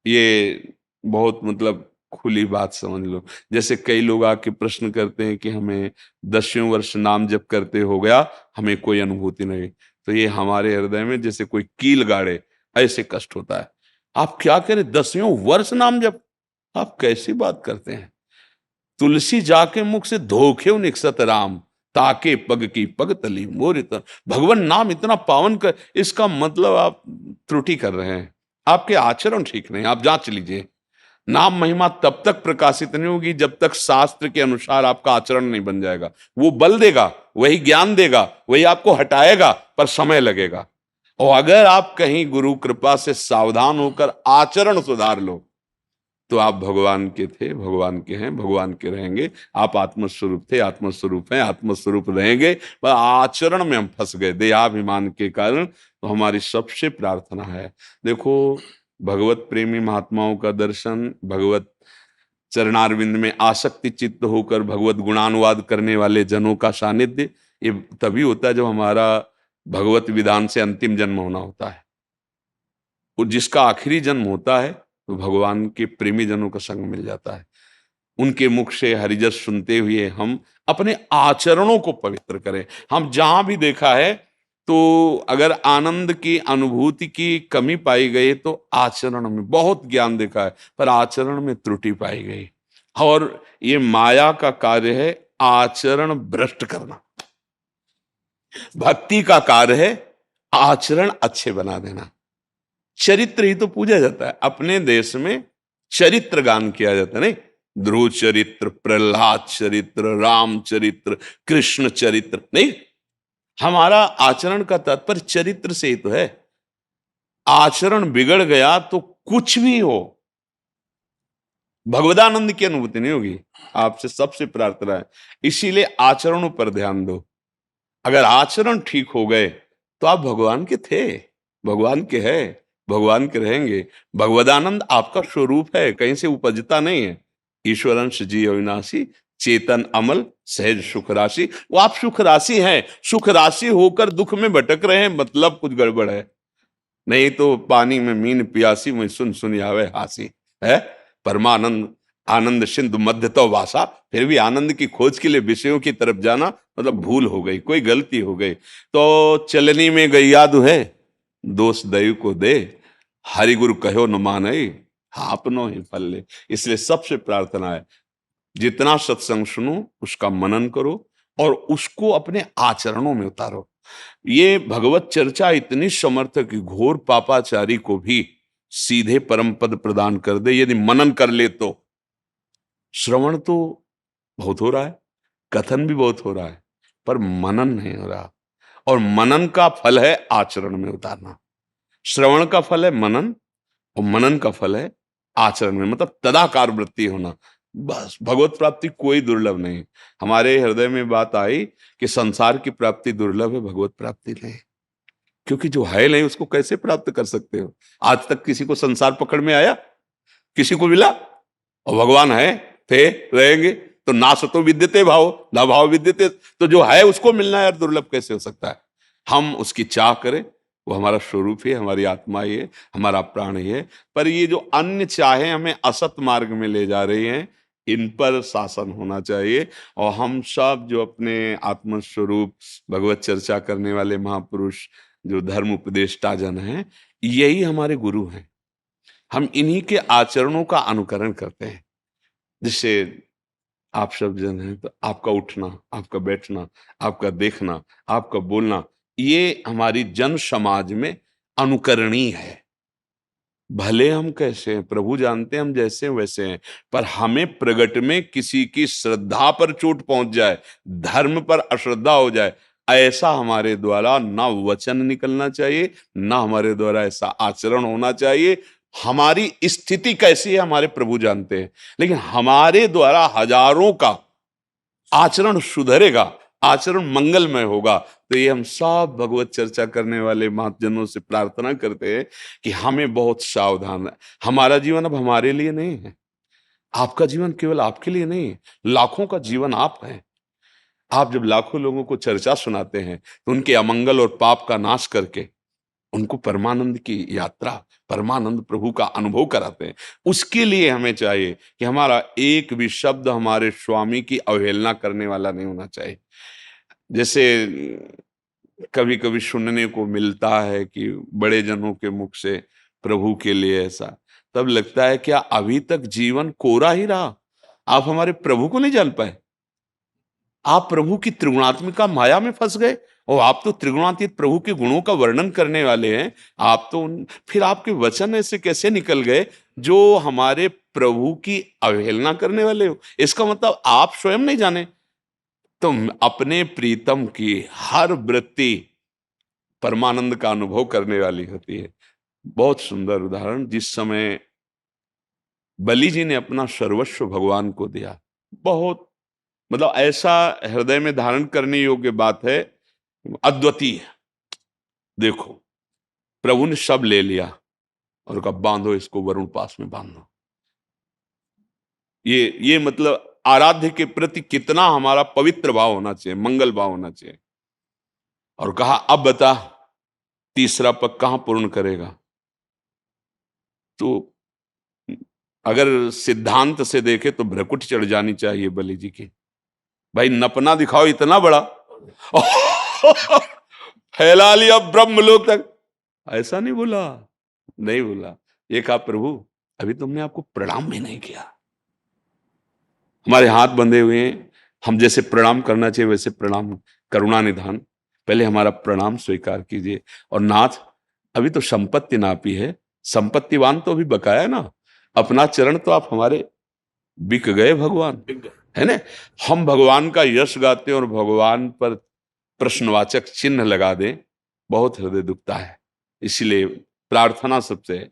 ये बहुत मतलब खुली बात समझ लो। जैसे कई लोग आके प्रश्न करते हैं कि हमें 10वें वर्ष नाम जप करते हो गया, हमें कोई अनुभूति नहीं, तो ये हमारे हृदय में जैसे कोई कील गाड़े ऐसे कष्ट होता है। आप क्या करें, 10वें वर्ष नाम जप, आप कैसी बात करते हैं। तुलसी जाके मुख से धोखे निकसत राम, ताके पग की पग तली मोर इतना। भगवान नाम इतना पावन कर, इसका मतलब आप त्रुटि कर रहे हैं, आपके आचरण ठीक नहीं। आप जांच लीजिए, नाम महिमा तब तक प्रकाशित नहीं होगी जब तक शास्त्र के अनुसार आपका आचरण नहीं बन जाएगा। वो बल देगा, वही ज्ञान देगा, वही आपको हटाएगा, पर समय लगेगा। और अगर आप कहीं गुरु कृपा से सावधान होकर आचरण सुधार लो, तो आप भगवान के थे, भगवान के हैं, भगवान के रहेंगे। आप आत्मस्वरूप थे, आत्मस्वरूप हैं, आत्मस्वरूप रहेंगे। पर आचरण में हम फंस गए देहाभिमान के कारण। तो हमारी सबसे प्रार्थना है, देखो, भगवत प्रेमी महात्माओं का दर्शन, भगवत चरणारविंद में आसक्ति चित्त होकर भगवत गुणानुवाद करने वाले जनों का सानिध्य, ये तभी होता है जब हमारा भगवत विधान से अंतिम जन्म होना होता है। और जिसका आखिरी जन्म होता है, तो भगवान के प्रेमी जनों का संग मिल जाता है। उनके मुख से हरिजस सुनते हुए हम अपने आचरणों को पवित्र करें। हम जहां भी देखा है, तो अगर आनंद की अनुभूति की कमी पाई गई, तो आचरण में बहुत ज्ञान देखा है, पर आचरण में त्रुटि पाई गई। और ये माया का कार्य है आचरण भ्रष्ट करना। भक्ति का कार्य है आचरण अच्छे बना देना। चरित्र ही तो पूजा जाता है। अपने देश में चरित्र गान किया जाता है, नहीं? ध्रुव चरित्र, प्रहलाद चरित्र, राम चरित्र, कृष्ण चरित्र, नहीं? हमारा आचरण का तात्पर्य चरित्र से ही तो है। आचरण बिगड़ गया तो कुछ भी हो, भगवदानंद की अनुभूति नहीं होगी। आपसे सबसे प्रार्थना है, इसीलिए आचरणों पर ध्यान दो। अगर आचरण ठीक हो गए तो आप भगवान के थे, भगवान के हैं, भगवान के रहेंगे। भगवदानंद आपका स्वरूप है, कहीं से उपजता नहीं है। ईश्वरंश जी अविनाशी, चेतन अमल, सहज सुख राशि। वो आप सुख राशि हैं। सुख राशि होकर दुख में भटक रहे हैं, मतलब कुछ गड़बड़ है। नहीं तो पानी में मीन प्यासी, में सुन सुन आवे हासी है। परमानंद आनंद सिंधु मध्य तो वासा। फिर भी आनंद की खोज के लिए विषयों की तरफ जाना मतलब भूल हो गई, कोई गलती हो गई। तो चलनी में गैया दुहे, दोष दैव को दे, हरि गुरु कहो न माने, आपनो ही फल ले। इसलिए सबसे प्रार्थना है, जितना सत्संग सुनो उसका मनन करो और उसको अपने आचरणों में उतारो। ये भगवत चर्चा इतनी समर्थ है कि घोर पापाचारी को भी सीधे परम पद प्रदान कर दे, यदि मनन कर ले तो। श्रवण तो बहुत हो रहा है, कथन भी बहुत हो रहा है, पर मनन नहीं हो रहा। और मनन का फल है आचरण में उतारना। श्रवण का फल है मनन, और मनन का फल है आचरण में, मतलब तदाकार वृत्ति होना। बस भगवत प्राप्ति कोई दुर्लभ नहीं। हमारे हृदय में बात आई कि संसार की प्राप्ति दुर्लभ है, भगवत प्राप्ति नहीं। क्योंकि जो है नहीं उसको कैसे प्राप्त कर सकते हो? आज तक किसी को संसार पकड़ में आया? किसी को मिला? और भगवान है, थे, रहेंगे, तो ना सतो विद्यते भाव, ना भाव विद्यते। तो जो है उसको मिलना यार दुर्लभ कैसे हो सकता है? हम उसकी चाह करें, वो हमारा स्वरूप ही है, हमारी आत्मा ही है, हमारा प्राण ही है। पर ये जो अन्य चाहे हमें असत मार्ग में ले जा रही हैं, इन पर शासन होना चाहिए। और हम सब जो अपने आत्मस्वरूप भगवत चर्चा करने वाले महापुरुष, जो धर्म उपदेष्टा जन हैं, यही हमारे गुरु हैं। हम इन्हीं के आचरणों का अनुकरण करते हैं। जिससे आप सब जन हैं, तो आपका उठना, आपका बैठना, आपका देखना, आपका बोलना, ये हमारी जन समाज में अनुकरणीय है। भले हम कैसे हैं, प्रभु जानते हैं हम जैसे हैं वैसे हैं, पर हमें प्रगट में किसी की श्रद्धा पर चोट पहुंच जाए, धर्म पर अश्रद्धा हो जाए, ऐसा हमारे द्वारा ना वचन निकलना चाहिए, ना हमारे द्वारा ऐसा आचरण होना चाहिए। हमारी स्थिति कैसी है हमारे प्रभु जानते हैं, लेकिन हमारे द्वारा हजारों का आचरण सुधरेगा, आचरण मंगलमय होगा। तो ये हम सब भगवत चर्चा करने वाले महाजनों से प्रार्थना करते हैं कि हमें बहुत सावधान है। हमारा जीवन अब हमारे लिए नहीं है, आपका जीवन केवल आपके लिए नहीं है, लाखों का जीवन आप है। आप जब लाखों लोगों को चर्चा सुनाते हैं, तो उनके अमंगल और पाप का नाश करके उनको परमानंद की यात्रा, परमानंद प्रभु का अनुभव कराते हैं। उसके लिए हमें चाहिए कि हमारा एक भी शब्द हमारे स्वामी की अवहेलना करने वाला नहीं होना चाहिए। जैसे कभी कभी सुनने को मिलता है कि बड़े जनों के मुख से प्रभु के लिए ऐसा, तब लगता है क्या अभी तक जीवन कोरा ही रहा? आप हमारे प्रभु को नहीं जान पाए? आप प्रभु की त्रिगुणात्मिका माया में फंस गए, और आप तो त्रिगुणातीत प्रभु के गुणों का वर्णन करने वाले हैं। आप तो फिर आपके वचन ऐसे कैसे निकल गए जो हमारे प्रभु की अवहेलना करने वाले हो? इसका मतलब आप स्वयं नहीं जाने। तो अपने प्रीतम की हर वृत्ति परमानंद का अनुभव करने वाली होती है। बहुत सुंदर उदाहरण, जिस समय बलि जी ने अपना सर्वस्व भगवान को दिया, बहुत मतलब ऐसा हृदय में धारण करने योग्य बात है, अद्वितीय। देखो, प्रभु ने सब ले लिया और कहा बांधो इसको, वरुण पास में बांधो। ये मतलब आराध्य के प्रति कितना हमारा पवित्र भाव होना चाहिए, मंगल भाव होना चाहिए। और कहा अब बता तीसरा पग कहां पूर्ण करेगा? तो अगर सिद्धांत से देखे तो भ्रकुट चढ़ जानी चाहिए बलि जी की। भाई नपना दिखाओ इतना बड़ा, फैला लिया ब्रह्मलोक तक। ऐसा नहीं बोला, नहीं बोला। ये कहा प्रभु अभी तुमने आपको प्रणाम भी नहीं किया। हमारे हाथ बंधे हुए हैं, हम जैसे प्रणाम करना चाहिए वैसे प्रणाम, करुणा निधान, पहले हमारा प्रणाम स्वीकार कीजिए। और नाथ अभी तो संपत्ति नापी है, संपत्तिवान तो अभी बकाया है ना, अपना चरण तो आप हमारे बिक गए भगवान, है ना। हम भगवान का यश गाते हैं और भगवान पर प्रश्नवाचक चिन्ह लगा दें, बहुत हृदय दुखता है। इसलिए प्रार्थना सबसे है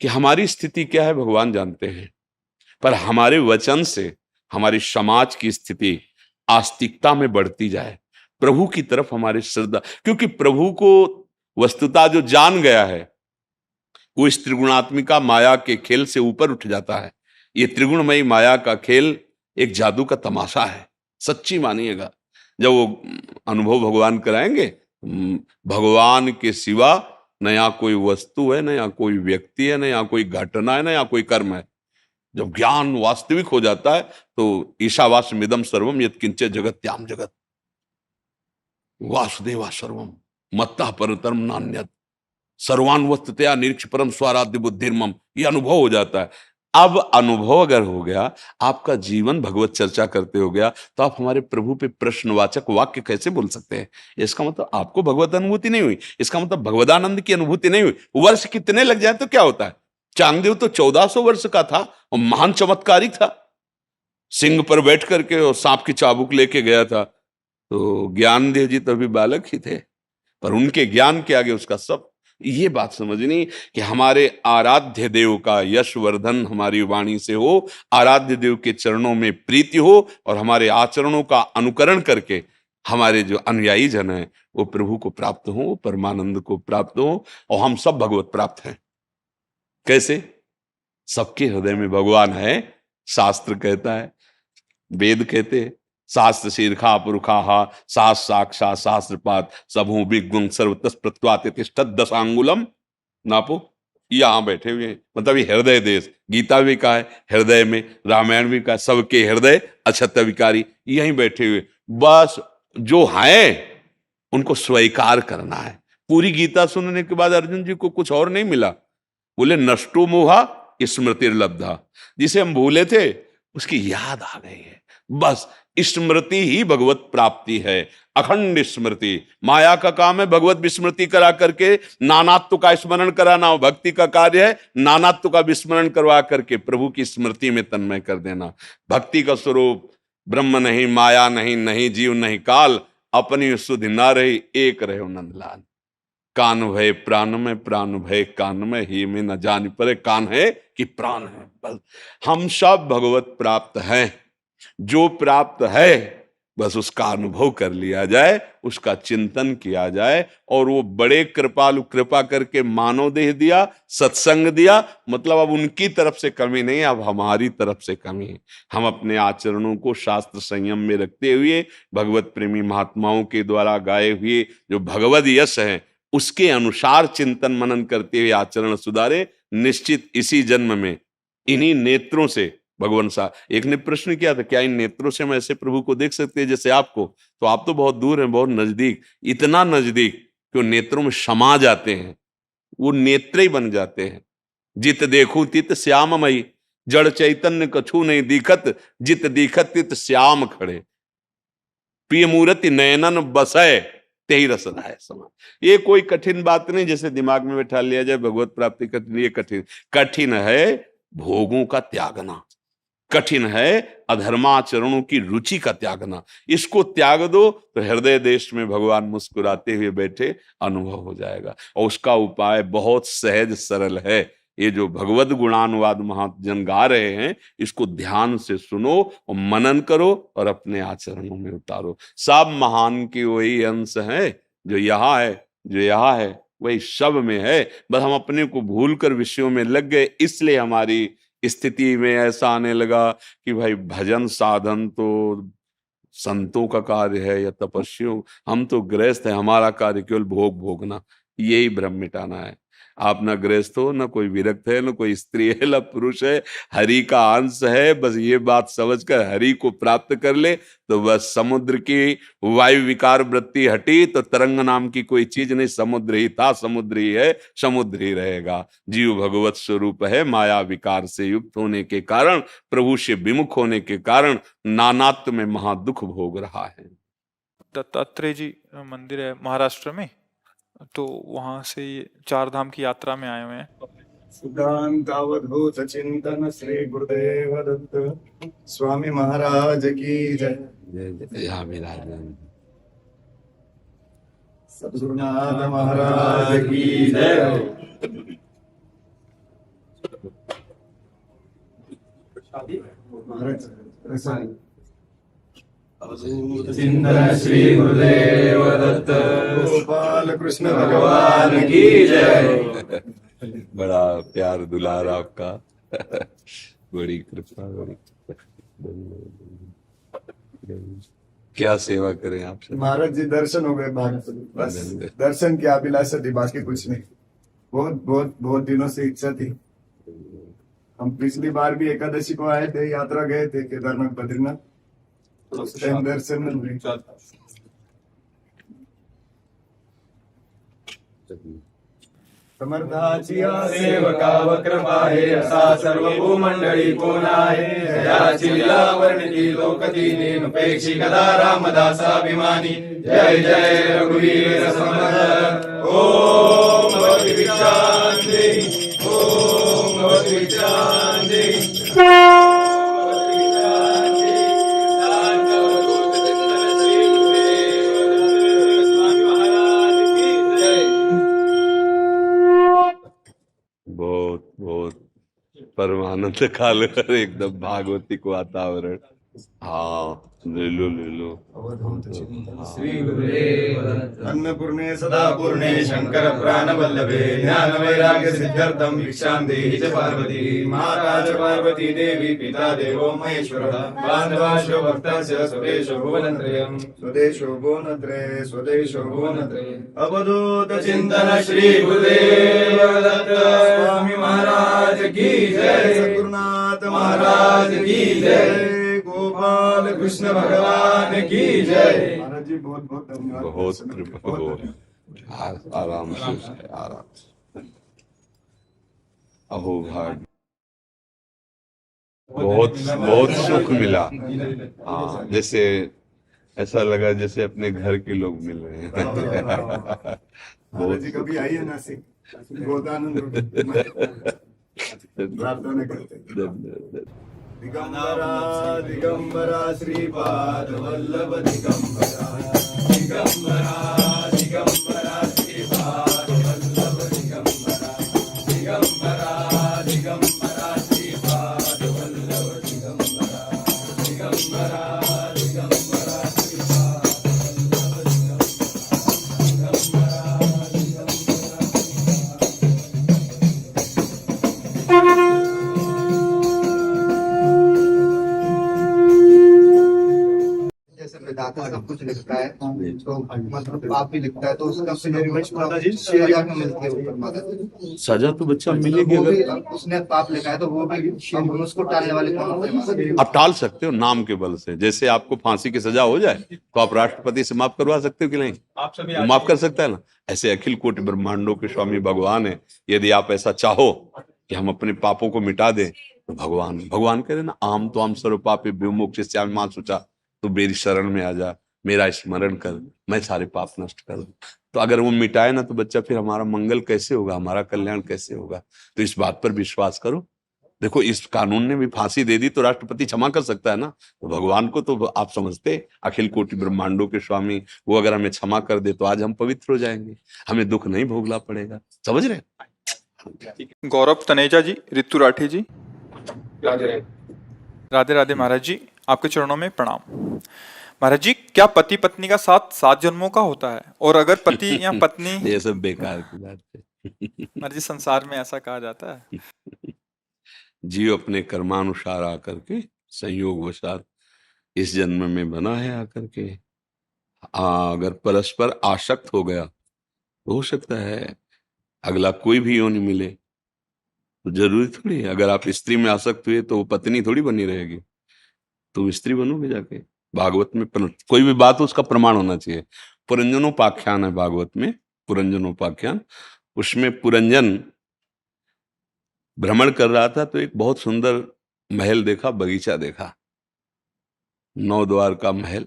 कि हमारी स्थिति क्या है भगवान जानते हैं, पर हमारे वचन से हमारी समाज की स्थिति आस्तिकता में बढ़ती जाए, प्रभु की तरफ हमारी श्रद्धा, क्योंकि प्रभु को वस्तुतः जो जान गया है वो इस त्रिगुणात्मिका माया के खेल से ऊपर उठ जाता है। ये त्रिगुणमयी माया का खेल एक जादू का तमाशा है, सच्ची मानिएगा। जब वो अनुभव भगवान कराएंगे, भगवान के सिवा नया कोई वस्तु है, नया कोई व्यक्ति है, नया कोई घटना है, नया कोई कर्म है। जब ज्ञान वास्तविक हो जाता है तो ईशावास्यमिदं सर्वम यत्किंचित् जगत्याम जगत, वासुदेवा सर्वम मत्तः परतरम नान्यत्, सर्वान् वस्तुतया निरीक्ष परम स्वाराध्य बुद्धिर्मम, ये अनुभव हो जाता है। अब अनुभव अगर हो गया, आपका जीवन भगवत चर्चा करते हो गया, तो आप हमारे प्रभु पे प्रश्नवाचक वाक्य कैसे बोल सकते हैं? इसका मतलब आपको भगवत अनुभूति नहीं हुई, इसका मतलब भगवदानंद की अनुभूति नहीं हुई। वर्ष कितने लग जाए तो क्या होता है? चांगदेव तो 1400 वर्ष का था और महान चमत्कारी था, सिंह पर बैठ करके और सांप की चाबुक लेके गया था। तो ज्ञानदेव जी तो अभी बालक ही थे, पर उनके ज्ञान के आगे उसका सब। ये बात समझनी कि हमारे आराध्य देव का यशवर्धन हमारी वाणी से हो, आराध्य देव के चरणों में प्रीति हो, और हमारे आचरणों का अनुकरण करके हमारे जो अनुयायी जन हैं वो प्रभु को प्राप्त हो, परमानंद को प्राप्त हो, और हम सब भगवत प्राप्त हैं। कैसे? सबके हृदय में भगवान है। शास्त्र कहता है, वेद कहते हैं, शास्त्र शीर्षा पुरुषा शास्त्र साक्षात शास्त्रपात सबहु विग्वं सर्वतस प्रत्वात तिष्ठत दशांगुलम। नापो, यहां बैठे हुए हैं, मतलब ये हृदय देश। गीता भी कहा है हृदय में, रामायण भी कहा है सबके हृदय अक्षत विकारी, यहीं बैठे हुए। बस जो है उनको स्वीकार करना है। पूरी गीता सुनने के बाद अर्जुन जी को कुछ और नहीं मिला, बोले नष्टो मोहा स्मृतिर्लब्धा, जिसे हम भूले थे उसकी याद आ गई है। बस स्मृति ही भगवत प्राप्ति है, अखंड स्मृति। माया का काम है भगवत विस्मृति करा करके नानात्व का स्मरण कराना, भक्ति का कार्य है नानात्व का विस्मरण करवा करके प्रभु की स्मृति में तन्मय कर देना। भक्ति का स्वरूप ब्रह्म नहीं, माया नहीं, नहीं जीव नहीं काल, अपनी सुधि ना रही एक रहे नंदलाल। कान भय प्राण में, प्राण भय कान में, ही में न जान परे कान है कि प्राण है। बस हम सब भगवत प्राप्त हैं। जो प्राप्त है बस उसका अनुभव कर लिया जाए, उसका चिंतन किया जाए, और वो बड़े कृपालु, कृपा करके मानव देह दिया, सत्संग दिया, मतलब अब उनकी तरफ से कमी नहीं, अब हमारी तरफ से कमी है। हम अपने आचरणों को शास्त्र संयम में रखते हुए, भगवत प्रेमी महात्माओं के द्वारा गाए हुए जो भगवद यश है उसके अनुसार चिंतन मनन करते हुए आचरण सुधारे। निश्चित इसी जन्म में इन्हीं नेत्रों से भगवान सा, एक ने प्रश्न किया था, क्या इन नेत्रों से हम ऐसे प्रभु को देख सकते हैं जैसे आपको? तो आप तो बहुत दूर हैं, बहुत नजदीक, इतना नजदीक कि नेत्रों में समा जाते हैं। वो नेत्र ही बन जाते हैं। जित देखूं तित श्याममयी, जड़ चैतन्य कछु नहीं दिखत, जित दिखत तित श्याम खड़े। प्रिय मूर्ति नयनन बसय, तेहि रस रहाय समा। ये कोई कठिन बात नहीं जैसे दिमाग में बैठा लिया जाए भगवत प्राप्ति कठिन। ये कठिन है भोगों का त्यागना, कठिन है अधर्माचरणों की रुचि का त्यागना। इसको त्याग दो तो हृदय देश में भगवान मुस्कुराते हुए बैठे अनुभव हो जाएगा। और उसका उपाय बहुत सहज सरल है। ये जो भगवत गुणानुवाद महाजन गा रहे हैं, इसको ध्यान से सुनो और मनन करो और अपने आचरणों में उतारो। सब महान की वही अंश है जो यहाँ है, जो यहाँ है वही सब में है। बस हम अपने को भूलकर विषयों में लग गए, इसलिए हमारी स्थिति में ऐसा आने लगा कि भाई भजन साधन तो संतों का कार्य है या तपस्वियों, हम तो गृहस्थ है, हमारा कार्य केवल भोग भोगना। यही भ्रम मिटाना है। आप ना गृहस्थ हो, ना कोई विरक्त है, ना कोई स्त्री है, ना पुरुष है, हरि का अंश है। बस ये बात समझकर हरि को प्राप्त कर ले तो बस समुद्र की वायु विकार वृत्ति हटी तो तरंग नाम की कोई चीज नहीं। समुद्र ही था, समुद्र ही है, समुद्र ही रहेगा। जीव भगवत स्वरूप है। माया विकार से युक्त होने के कारण, प्रभु से विमुख होने के कारण नानात्व में महादुख भोग रहा है। दत्तात्रेय जी मंदिर है महाराष्ट्र में, तो वहां से ये चार धाम की यात्रा में आए हुए हैं। सिद्धांतावधूत चिंतन श्री गुरुदेव दत्त स्वामी महाराज की जय। यहाँ विराजमान सद्गुरुनाथ महाराज की जय। चिंतन श्री गुरुदेव दत्त गोपाल कृष्ण भगवान की जय। बड़ा प्यार दुलार आपका, बड़ी कृपा, बड़ी क्या सेवा करें आपसे। महाराज जी दर्शन हो गए, बस दर्शन की अभिलाषा थी, बाकी कुछ नहीं। बहुत बहुत बहुत दिनों से इच्छा थी। हम पिछली बार भी एकादशी को आए थे, यात्रा गए थे केदारनाथ बद्रीनाथ, उस टाइम दर्शन नहीं हुए। समर्थाची सेवका वक्रपाहे असा सर्व भूमंडळी कोणाहे। जयाची लीला वर्णिती लोकतीने नुपेक्षी कदा रामदासाभिमानी। जय जय रघुवीर समर्थ। ओम भगवती विचांदे, ओम भगवती विचांदे। बहुत बहुत परमानंद काल एकदम भागवती को वातावरण। हाँ ले लो ले लो। श्री गुरुदेव दत्त। अन्नपूर्णे सदा पूर्णे शंकर प्राण वल्लभे ज्ञान वैराग्य सिद्ध्यर्थम भिक्षां देहि च पार्वती। महाराज पार्वती देवी पिता देवो महेश्वरः। बान्धवाश्च भक्ताश्च स्वदेशो भुवनत्रयम्। स्वदेशो भुवनत्रये स्वदेशो भुवनत्रये। अवधूत चिंतन श्री गुरुदेव दत्त स्वामी महाराज की जय। सद्गुरुनाथ महाराज की जय। गोपाल कृष्ण भगवान की जय। महाराज जी बहुत बहुत धन्यवाद। बहुत कृपा हो। आराम से आराम से। अहो भाग्य, बहुत बहुत सुख मिला। हाँ जैसे ऐसा लगा जैसे अपने घर के लोग मिल रहे हैं। महाराज जी कभी आइए नासिक, बहुत आनंद प्रार्थना करते। दिगंबरा दिगंबरा श्रीपाद वल्लभ दिगंबरा। दिगंबरा दिगंबरा श्रीपाद वल्लभ दिगंबरा। दिगंबरा दिगंबरा श्रीपाद वल्लभ दिगंबरा। दिगंबरा दिगंबरा श्रीपाद वल्लभ दिगंबरा। लिखा है, सब कुछ लिखता है, तो मतलब पाप भी लिखता है, तो उसका फिर 6,000 में मिलती है ऊपर माता जी। सजा तो बच्चा मिलेगी वो भी अगर उसने पाप लिखा है, तो वो भी हम उसको टालने वाले कौन होते हैं माता जी? आप टाल सकते हो नाम के बल से। जैसे आपको फांसी की सजा हो जाए तो आप राष्ट्रपति से माफ करवा सकते हो कि नहीं? आप सभी वो माफ कर सकता है ना। ऐसे अखिल कोटि ब्रह्मांडों के स्वामी भगवान है। यदि आप ऐसा चाहो कि हम अपने पापों को मिटा दें तो भगवान कह रहे ना, आम तो हम सर्व पापे विमुक्ति मां सोचा, तो मेरी शरण में आ जा, मेरा स्मरण कर, मैं सारे पाप नष्ट कर दूं। तो अगर वो मिटाए ना तो बच्चा फिर हमारा मंगल कैसे होगा, हमारा कल्याण कैसे होगा? तो इस बात पर विश्वास करो। देखो, इस कानून ने भी फांसी दे दी तो राष्ट्रपति क्षमा कर सकता है ना। तो भगवान को तो आप समझते, अखिल कोटि ब्रह्मांडों के स्वामी, वो अगर हमें क्षमा कर दे तो आज हम पवित्र हो जाएंगे, हमें दुख नहीं भोगना पड़ेगा। समझ रहे? गौरव तनेजा जी, रितु राठी जी, राधे राधे राधे महाराज जी, आपके चरणों में प्रणाम। महाराज जी, क्या पति पत्नी का साथ 7 जन्मों का होता है? और अगर पति या पत्नी ये सब बेकार की बात है। महाराज जी, संसार में ऐसा कहा जाता है। जीव अपने कर्मानुसार आकर के संयोग वशात इस जन्म में बना है आकर के। अगर परस्पर आसक्त हो गया तो हो सकता है अगला कोई भी योनि मिले। तो जरूरी थोड़ी है, अगर आप स्त्री में आसक्त हुए तो वो पत्नी थोड़ी बनी रहेगी, तुम स्त्री बनोगे जाके। भागवत में कोई भी बात हो उसका प्रमाण होना चाहिए। पुरंजनोपाख्यान है भागवत में, पुरंजनोपाख्यान। उसमें पुरंजन भ्रमण कर रहा था तो एक बहुत सुंदर महल देखा, बगीचा देखा, 9 द्वार का महल,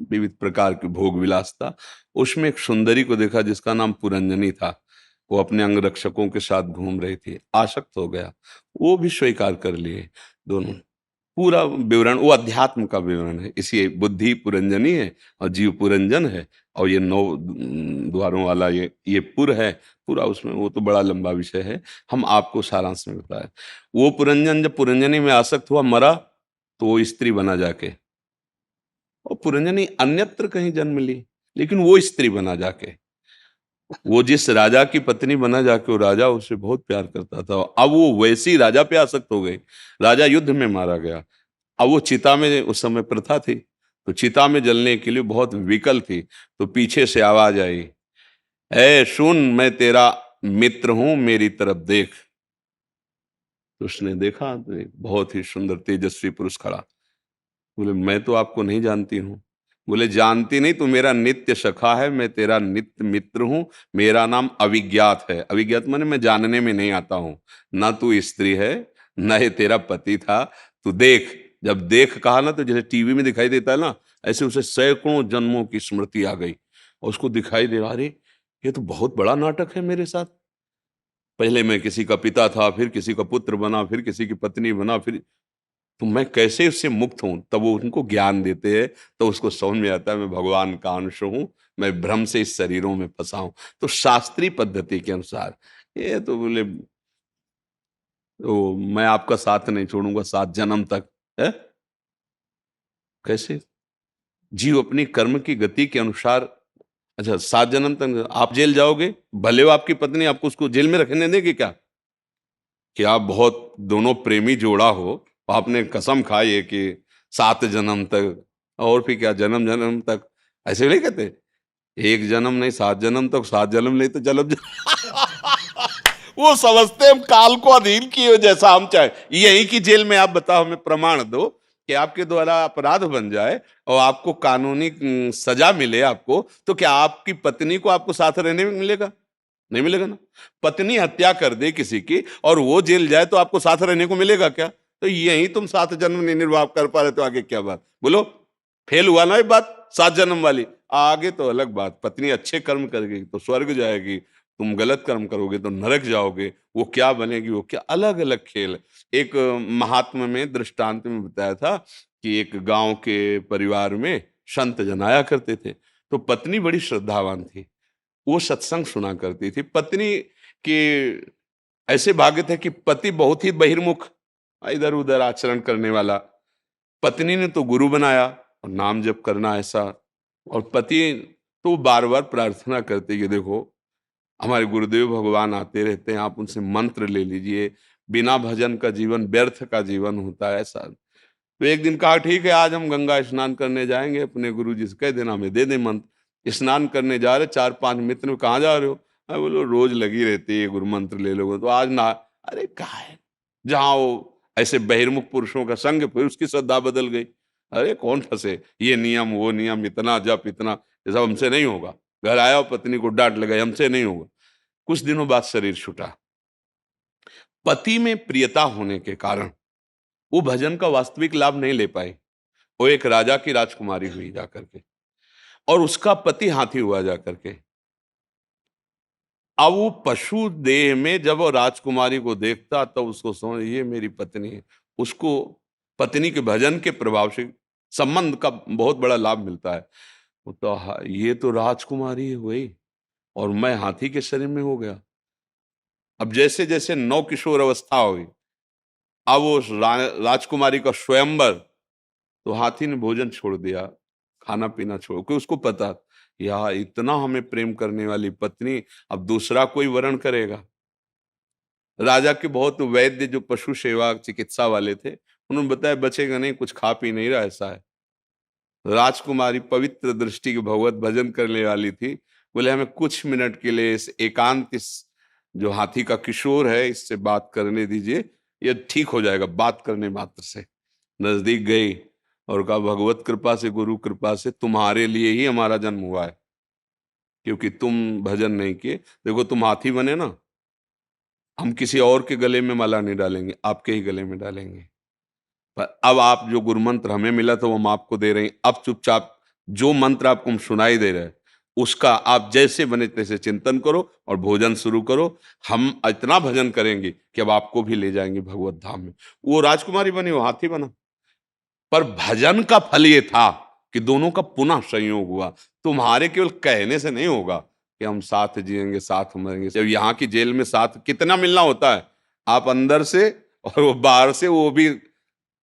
विविध प्रकार के भोग विलास था। उसमें एक सुंदरी को देखा जिसका नाम पुरंजनी था। वो अपने अंग रक्षकों के साथ घूम रही थी, आसक्त हो गया। वो भी स्वीकार कर लिए दोनों। पूरा विवरण वो अध्यात्म का विवरण है। इसी बुद्धि पुरंजनी है और जीव पुरंजन है, और ये 9 द्वारों वाला ये पुर है पूरा। उसमें वो तो बड़ा लंबा विषय है, हम आपको सारांश में बताए। वो पुरंजन जब पुरंजनी में आसक्त हुआ, मरा, तो वो स्त्री बना जाके, और पुरंजनी अन्यत्र कहीं जन्म ली, लेकिन वो स्त्री बना जाके। वो जिस राजा की पत्नी बना जाके, वो राजा उससे बहुत प्यार करता था। अब वो वैसी राजा पे आसक्त हो गई, राजा युद्ध में मारा गया। अब वो चिता में, उस समय प्रथा थी, तो चिता में जलने के लिए बहुत विकल थी। तो पीछे से आवाज आई, ए सुन, मैं तेरा मित्र हूं, मेरी तरफ देख। तो उसने देखा तो एक बहुत ही सुंदर तेजस्वी पुरुष खड़ा। बोले, मैं तो आपको नहीं जानती हूँ। बोले, जानती नहीं तो मेरा नित्य सखा है, मैं तेरा नित्य मित्र हूं, मेरा नाम अविज्ञात है। अविज्ञात माने मैं जानने में नहीं आता हूं, ना तू स्त्री है ना ये तेरा पति था, तू देख। जब देख कहा ना, तो जैसे टीवी में दिखाई देता है ना, ऐसे उसे सैकड़ों जन्मों की स्मृति आ गई और उसको दिखाई दे रहा, अरे ये तो बहुत बड़ा नाटक है मेरे साथ। पहले मैं किसी का पिता था, फिर किसी का पुत्र बना, फिर किसी की पत्नी बना, फिर तो मैं कैसे उससे मुक्त हूं? तब वो उनको ज्ञान देते हैं, तो उसको समझ में आता है मैं भगवान का अंश हूं, मैं भ्रम से इस शरीरों में फंसा हूं। तो शास्त्रीय पद्धति के अनुसार ये तो बोले, तो मैं आपका साथ नहीं छोड़ूंगा 7 जन्म तक है। कैसे? जीव अपनी कर्म की गति के अनुसार, अच्छा 7 जन्म तक आप जेल जाओगे, भले हो आपकी पत्नी, आपको उसको जेल में रखने देगी क्या? कि आप बहुत दोनों प्रेमी जोड़ा हो, आपने कसम खाई है कि 7 जन्म तक, और फिर क्या जन्म जन्म तक, ऐसे नहीं कहते? 1 जन्म नहीं 7 जन्म तक, 7 जन्म नहीं तो जन्म वो समझते हम काल को अधीन किए जैसा हम चाहे। यही की जेल में आप बताओ, हमें प्रमाण दो कि आपके द्वारा अपराध बन जाए और आपको कानूनी सजा मिले आपको, तो क्या आपकी पत्नी को आपको साथ रहने में मिलेगा? नहीं मिलेगा ना। पत्नी हत्या कर दे किसी की और वो जेल जाए तो आपको साथ रहने को मिलेगा क्या? तो यही तुम 7 जन्म नहीं निर्वाह कर पा रहे, तो आगे क्या बात? बोलो, फेल हुआ ना ये बात 7 जन्म वाली। आगे तो अलग बात, पत्नी अच्छे कर्म करेगी तो स्वर्ग जाएगी, तुम गलत कर्म करोगे तो नरक जाओगे, वो क्या बनेगी, वो क्या, अलग अलग खेल। एक महात्मा में दृष्टांत में बताया था कि एक गांव के परिवार में संत जन आया करते थे, तो पत्नी बड़ी श्रद्धावान थी, वो सत्संग सुना करती थी। पत्नी के ऐसे भाग्य थे कि पति बहुत ही बहिर्मुख, इधर उधर आचरण करने वाला। पत्नी ने तो गुरु बनाया और नाम जप करना ऐसा, और पति तो बार बार प्रार्थना करते कि देखो हमारे गुरुदेव भगवान आते रहते हैं, आप उनसे मंत्र ले लीजिए, बिना भजन का जीवन व्यर्थ का जीवन होता है ऐसा। तो एक दिन कहा ठीक है आज हम गंगा स्नान करने जाएंगे, अपने गुरु जी से कह देना हमें दे दे मंत्र। स्नान करने जा रहे, 4-5 मित्र, कहाँ जा रहे हो? मैं बोलो रोज लगी रहती है गुरु मंत्र ले लोगे तो आज ना। अरे कहा है, जहाँ वो ऐसे बहिर्मुख पुरुषों का संग, फिर उसकी श्रद्धा बदल गई। अरे कौन फंसे, ये नियम वो नियम, इतना जप इतना, ये सब हमसे नहीं होगा। घर आया पत्नी को डांट लगाई, हमसे नहीं होगा। कुछ दिनों बाद शरीर छूटा। पति में प्रियता होने के कारण वो भजन का वास्तविक लाभ नहीं ले पाई। वो एक राजा की राजकुमारी हुई जाकर के, और उसका पति हाथी हुआ जाकर के। अब वो पशु देह में जब वो राजकुमारी को देखता तो उसको समझ ये मेरी पत्नी है। उसको पत्नी के भजन के प्रभाव से संबंध का बहुत बड़ा लाभ मिलता है। वो तो ये तो राजकुमारी हुई और मैं हाथी के शरीर में हो गया। अब जैसे जैसे नौ किशोर अवस्था हुई, अब वो राजकुमारी का स्वयंवर, तो हाथी ने भोजन छोड़ दिया, खाना पीना छोड़, क्योंकि उसको पता यार इतना हमें प्रेम करने वाली पत्नी अब दूसरा कोई वरण करेगा। राजा के बहुत वैद्य जो पशु सेवा चिकित्सा वाले थे, उन्होंने बताया बचेगा नहीं, कुछ खा पी नहीं रहा, ऐसा है। राजकुमारी पवित्र दृष्टि के भगवत भजन करने वाली थी, बोले हमें कुछ मिनट के लिए इस एकांत, इस जो हाथी का किशोर है इससे बात करने दीजिए, ये ठीक हो जाएगा बात करने मात्र से। नजदीक गई और कहा भगवत कृपा से, गुरु कृपा से तुम्हारे लिए ही हमारा जन्म हुआ है, क्योंकि तुम भजन नहीं किए। देखो तुम हाथी बने ना, हम किसी और के गले में माला नहीं डालेंगे, आपके ही गले में डालेंगे। पर अब आप जो गुरु मंत्र हमें मिला था वो हम आपको दे रहे हैं। अब चुपचाप जो मंत्र आपको हम सुनाई दे रहे हैं उसका आप जैसे बने तैसे चिंतन करो और भोजन शुरू करो। हम इतना भजन करेंगे कि अब आपको भी ले जाएंगे भगवत धाम में। वो राजकुमारी बनी, वो हाथी बना। पर भजन का फल ये था कि दोनों का पुनः संयोग हुआ। तुम्हारे केवल कहने से नहीं होगा कि हम साथ जिएंगे साथ मरेंगे। जब यहाँ की जेल में साथ कितना मिलना होता है, आप अंदर से और वो बाहर से, वो भी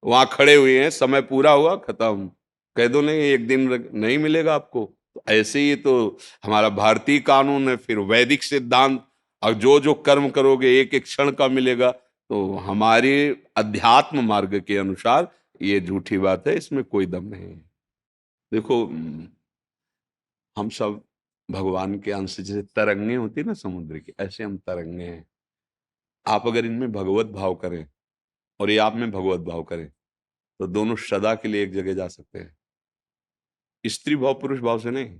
वहां खड़े हुए हैं, समय पूरा हुआ खत्म, कह दो नहीं एक दिन नहीं मिलेगा आपको। तो ऐसे ही तो हमारा भारतीय कानून है, फिर वैदिक सिद्धांत, और जो जो कर्म करोगे एक एक क्षण का मिलेगा। तो हमारे अध्यात्म मार्ग के अनुसार ये झूठी बात है, इसमें कोई दम नहीं है। देखो हम सब भगवान के अंश, जैसे तरंगे होती है ना समुद्र की, ऐसे हम तरंगे हैं। आप अगर इनमें भगवत भाव करें और ये आप में भगवत भाव करें तो दोनों सदा के लिए एक जगह जा सकते हैं। स्त्री भाव पुरुष भाव से नहीं,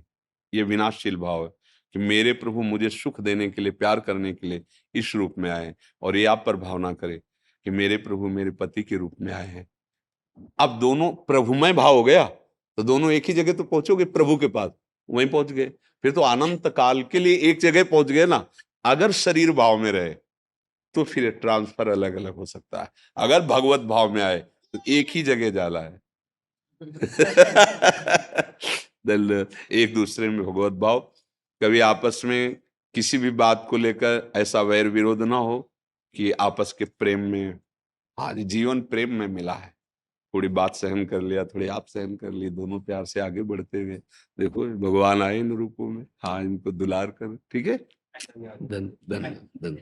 ये विनाशशील भाव है कि मेरे प्रभु मुझे सुख देने के लिए, प्यार करने के लिए इस रूप में आए, और ये आप पर भावना करे कि मेरे प्रभु मेरे पति के रूप में आए हैं। अब दोनों प्रभुमय भाव हो गया तो दोनों एक ही जगह तो पहुंचोगे, प्रभु के पास, वहीं पहुंच गए। फिर तो अनंत काल के लिए एक जगह पहुंच गए ना। अगर शरीर भाव में रहे तो फिर ट्रांसफर अलग अलग हो सकता है। अगर भगवत भाव में आए तो एक ही जगह जाला है। एक दूसरे में भगवत भाव, कभी आपस में किसी भी बात को लेकर ऐसा वैर विरोध ना हो कि आपस के प्रेम में, आज जीवन प्रेम में मिला है। थोड़ी बात सहन कर लिया, थोड़ी आप सहन कर ली, दोनों प्यार से आगे बढ़ते हुए देखो भगवान आए इन रूपों में। हाँ, इनको दुलार कर, ठीक है। धन धन धन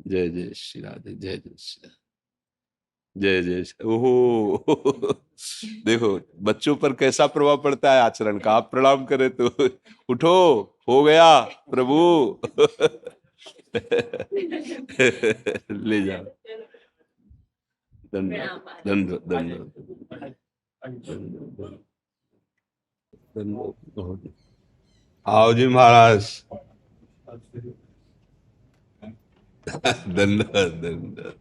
जय जय श्री राधे, जय जय श्री राधे, जय जय श्री। ओहो देखो बच्चों पर कैसा प्रभाव पड़ता है आचरण का। आप प्रणाम करें तो उठो, हो गया प्रभु। ले जाओ, धन्यवाद धन्यवाद धन्यवाद धन्यवाद। आओ जी महाराज। धन्यवाद धन्यवाद।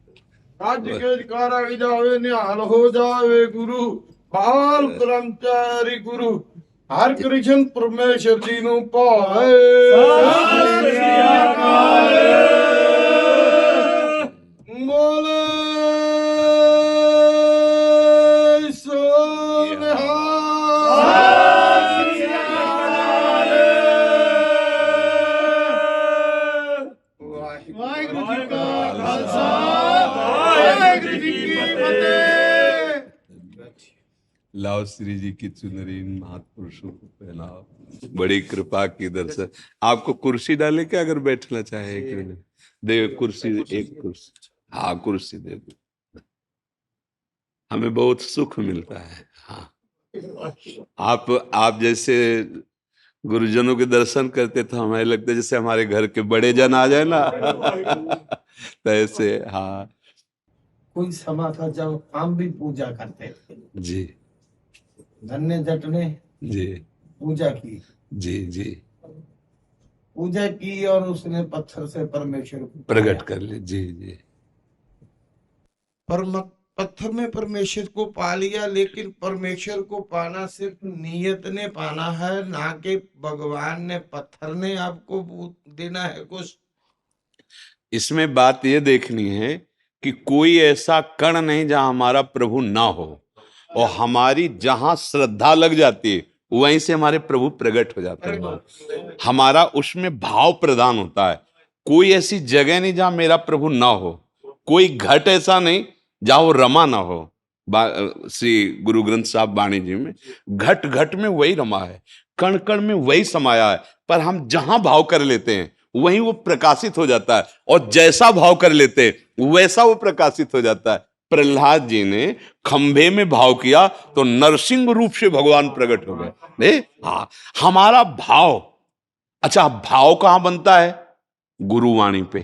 राज्य के अधिकार आ जावे, निहाल हो जावे गुरु, बाल कर्मचारी गुरु, हर कृष्ण परमेश्वर जी नु पाए। बोले लाओ श्री जी की चुनरी इन महापुरुषों को पहनाओ, बड़ी कृपा की दर्शन। आपको कुर्सी डाले क्या अगर बैठना चाहे? दे कुर्सी, एक कुर्सी, हाँ कुर्सी दे दो। हमें बहुत सुख मिलता है। हाँ, आप जैसे गुरुजनों के दर्शन करते तो हमें लगता है जैसे हमारे घर के बड़े जन आ जाए ना तो ऐसे। हाँ कोई समय था जब हम भी पूजा करते थे। जी धन्य जट ने जी पूजा की, जी जी, पूजा की और उसने पत्थर से परमेश्वर को प्रकट पाया। कर ले। जी जी पत्थर में परमेश्वर को पा लिया, लेकिन परमेश्वर को पाना सिर्फ नियत ने पाना है, ना कि भगवान ने पत्थर ने आपको देना है कुछ। इसमें बात ये देखनी है कि कोई ऐसा कण नहीं जहां हमारा प्रभु ना हो, और हमारी जहां श्रद्धा लग जाती है वहीं से हमारे प्रभु प्रकट हो जाते हैं। हमारा उसमें भाव प्रदान होता है। कोई ऐसी जगह नहीं जहां मेरा प्रभु ना हो, कोई घट ऐसा नहीं जहां वो रमा ना हो। श्री गुरु ग्रंथ साहब वाणी जी में घट घट में वही रमा है, कण कण में वही समाया है, पर हम जहां भाव कर लेते हैं वहीं वो प्रकाशित हो जाता है, और जैसा भाव कर लेते हैं वैसा वो प्रकाशित हो जाता है। प्रहलाद जी ने खंभे में भाव किया तो नरसिंह रूप से भगवान प्रकट हो गए। हाँ, हमारा भाव। अच्छा, भाव कहां बनता है? गुरुवाणी पे।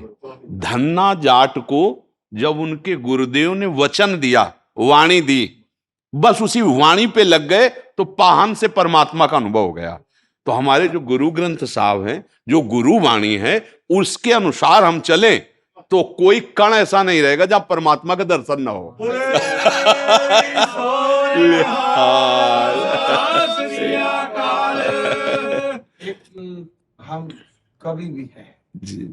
धन्ना जाट को जब उनके गुरुदेव ने वचन दिया, वाणी दी, बस उसी वाणी पे लग गए तो पाहन से परमात्मा का अनुभव हो गया। तो हमारे जो गुरु ग्रंथ साहब हैं, जो गुरु वाणी है, उसके अनुसार हम चले तो कोई कण ऐसा नहीं रहेगा जहां परमात्मा का दर्शन ना हो। हम कभी भी हैं जी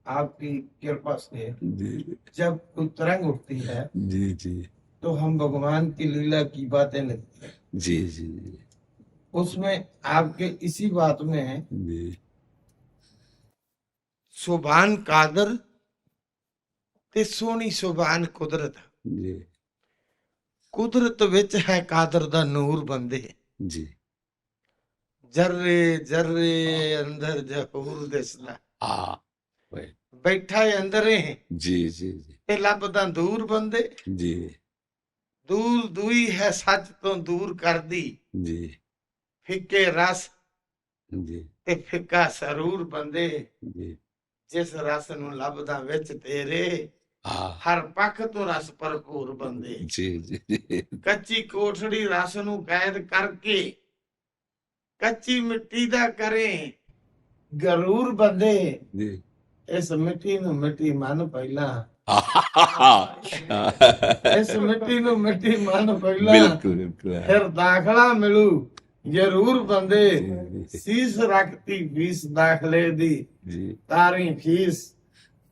आपकी कृपा से, जी जब कोई तरंग उठती है जी जी तो हम भगवान की लीला की बातें लगती हैं। जी जी उसमें आपके इसी बात में है, जी सुभान कादर ते सोनी सुभान कुदरत। जी कुदरत विच है कादर दा नूर बंदे, जी। जर्रे जर्रे अंदर जहूर दिसदा। हाँ वही। बैठा है अंदरे है जी जी जी ते लभदा दूर बंदे। जी दूर दुई है सच तो दूर कर दी, जी फिक्के रस जी ते फिक्का सरूर बंदे। जी। जिस रस नू लभदा विच तेरे, हाँ हर पख तो रस भरपूर बंदे। जी जी जी कच्ची कोठड़ी रस नू कैद करके, कच्ची मिट्टी दा करे गरूर बंदे। जी। इस मिट्टी नू मिट्टी मन पहला, इस मिट्टी नू मिट्टी मन पहला, बिल्कुल बिल्कुल। फिर दाखला मिलू जरूर बंदे। जी सीस रखती फीस दाखले दी, जी तारी फीस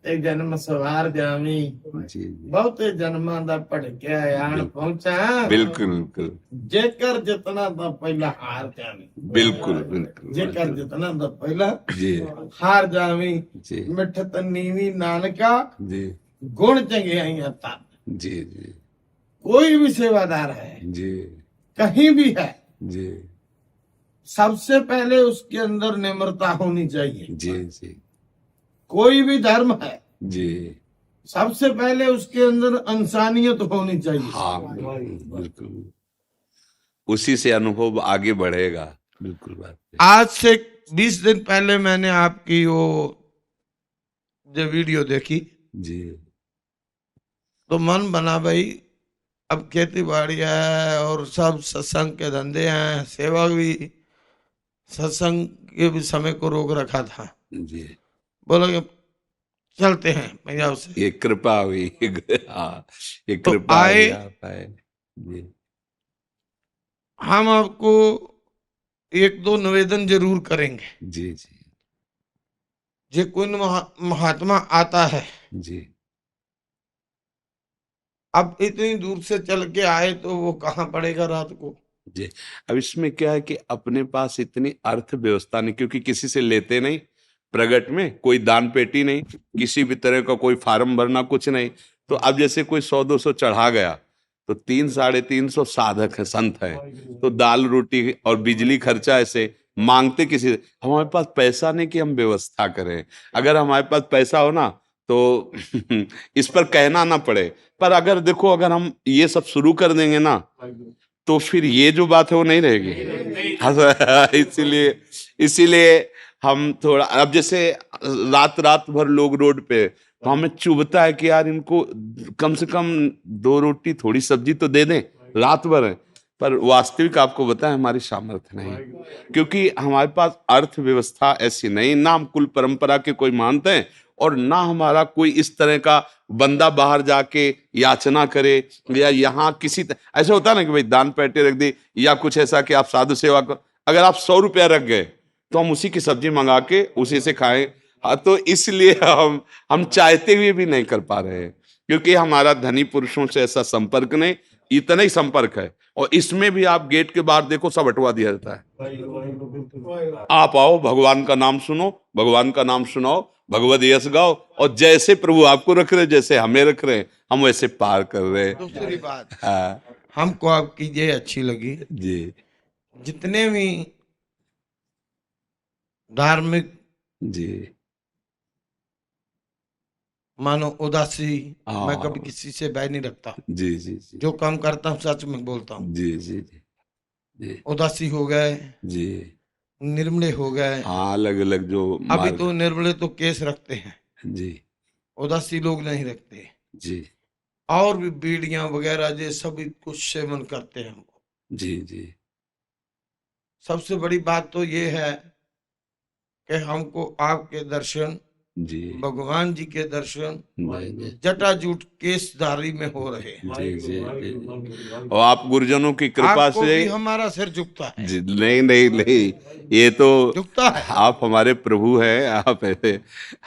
ते जन्म सवार जावी। जी बहुते जन्मां दा भड़किया आन बिल्कुल। पहुंचा, बिल्कुल बिल्कुल जेकर जितना दा पहला हार जावी। बिल्कुल बिल्कुल जेकर जितना दा पहला जी हार जावी। जी मिठत नीवी नानका, जी गुण चंगियाइयां तन। जी जी कोई भी सेवादार है, जी कहीं भी है, जी सबसे पहले उसके अंदर निम्रता होनी चाहिए। जी जी कोई भी धर्म है, जी। सबसे पहले उसके अंदर इंसानियत होनी चाहिए। हाँ बिल्कुल बिल्कुल, उसी से अनुभव आगे बढ़ेगा। बिल्कुल बात है। आज से 20 दिन पहले मैंने आपकी वो जो वीडियो देखी जी तो मन बना भाई, अब खेती बाड़ी है और सब सत्संग के धंधे हैं, सेवा भी, सत्संग के भी समय को रोक रखा था। जी। बोला कि चलते हैं पंजाब से। ये कृपा हुई। हाँ, ये तो कृपा आए, हुई, आप आए। जी हम आपको एक दो निवेदन जरूर करेंगे। जी जी जे कोई महात्मा आता है, जी अब इतनी दूर से चल के आए तो वो कहाँ पड़ेगा रात को। जी। अब इसमें क्या है कि अपने पास इतनी अर्थव्यवस्था नहीं, क्योंकि किसी से लेते नहीं, प्रगट में कोई दान पेटी नहीं, किसी भी तरह का कोई फार्म भरना, कुछ नहीं। तो अब जैसे कोई 100-200 चढ़ा गया तो 300-350 साधक है, संत है, तो दाल रोटी और बिजली खर्चा ऐसे मांगते किसी से। हमारे पास पैसा नहीं कि हम व्यवस्था करें। अगर हमारे पास पैसा हो ना तो इस पर कहना ना पड़े। पर अगर देखो, अगर हम ये सब शुरू कर देंगे ना, तो फिर ये जो बात है वो नहीं रहेगी। हाँ, इसीलिए हम थोड़ा, अब जैसे रात भर लोग रोड पे, तो हमें चुभता है कि यार इनको कम से कम 2 रोटी थोड़ी सब्जी तो दे दें, रात भर है। पर वास्तविक आपको बताएं, हमारी सामर्थ्य नहीं, क्योंकि हमारे पास अर्थव्यवस्था ऐसी नहीं, ना हम कुल परंपरा के कोई मानते हैं, और ना हमारा कोई इस तरह का बंदा बाहर जाके याचना करे, या यहाँ किसी ऐसा होता है ना कि भाई दान पेटी रख दी, या कुछ ऐसा कि आप साधु सेवा करो। अगर आप 100 रुपया रख गए तो हम उसी की सब्जी मंगा के उसी से खाएं। हाँ, तो इसलिए हम चाहते हुए भी नहीं कर पा रहे हैं, क्योंकि हमारा धनी पुरुषों से ऐसा संपर्क नहीं, इतना ही संपर्क है। और इसमें भी आप गेट के बाहर देखो, सब हटवा दिया जाता है। आप आओ, भगवान का नाम सुनो, भगवान का नाम सुनाओ, भगवद यश गाओ, और जैसे प्रभु आपको रख रहे, जैसे हमें रख रहे हैं, हम वैसे पार कर रहे हैं। दूसरी बात, हाँ हमको आपकी ये अच्छी लगी, जी जितने भी धार्मिक जी। मानो उदासी, हाँ। मैं कभी किसी से बैर नहीं रखता, जी जी जी जो काम करता हूँ सच में बोलता हूँ। जी जी जी जी उदासी हो गए, जी। निर्मले हो गए। हाँ, अलग अलग जो अभी मार्ग। तो निर्मले तो केस रखते हैं, जी उदासी लोग नहीं रखते। जी और भी बीड़ियां वगैरह जो सभी कुछ सेवन करते हैं हमको। जी जी सबसे बड़ी बात तो ये है कि हमको आपके दर्शन, जी भगवान जी के दर्शन जी जटाजूट केसधारी में हो रहे हैं। जी जी जी। और आप गुरुजनों की कृपा आपको से। भी हमारा सिर झुकता है। जी, नहीं नहीं नहीं, ये तो झुकता है। आप हमारे प्रभु हैं, आप ऐसे,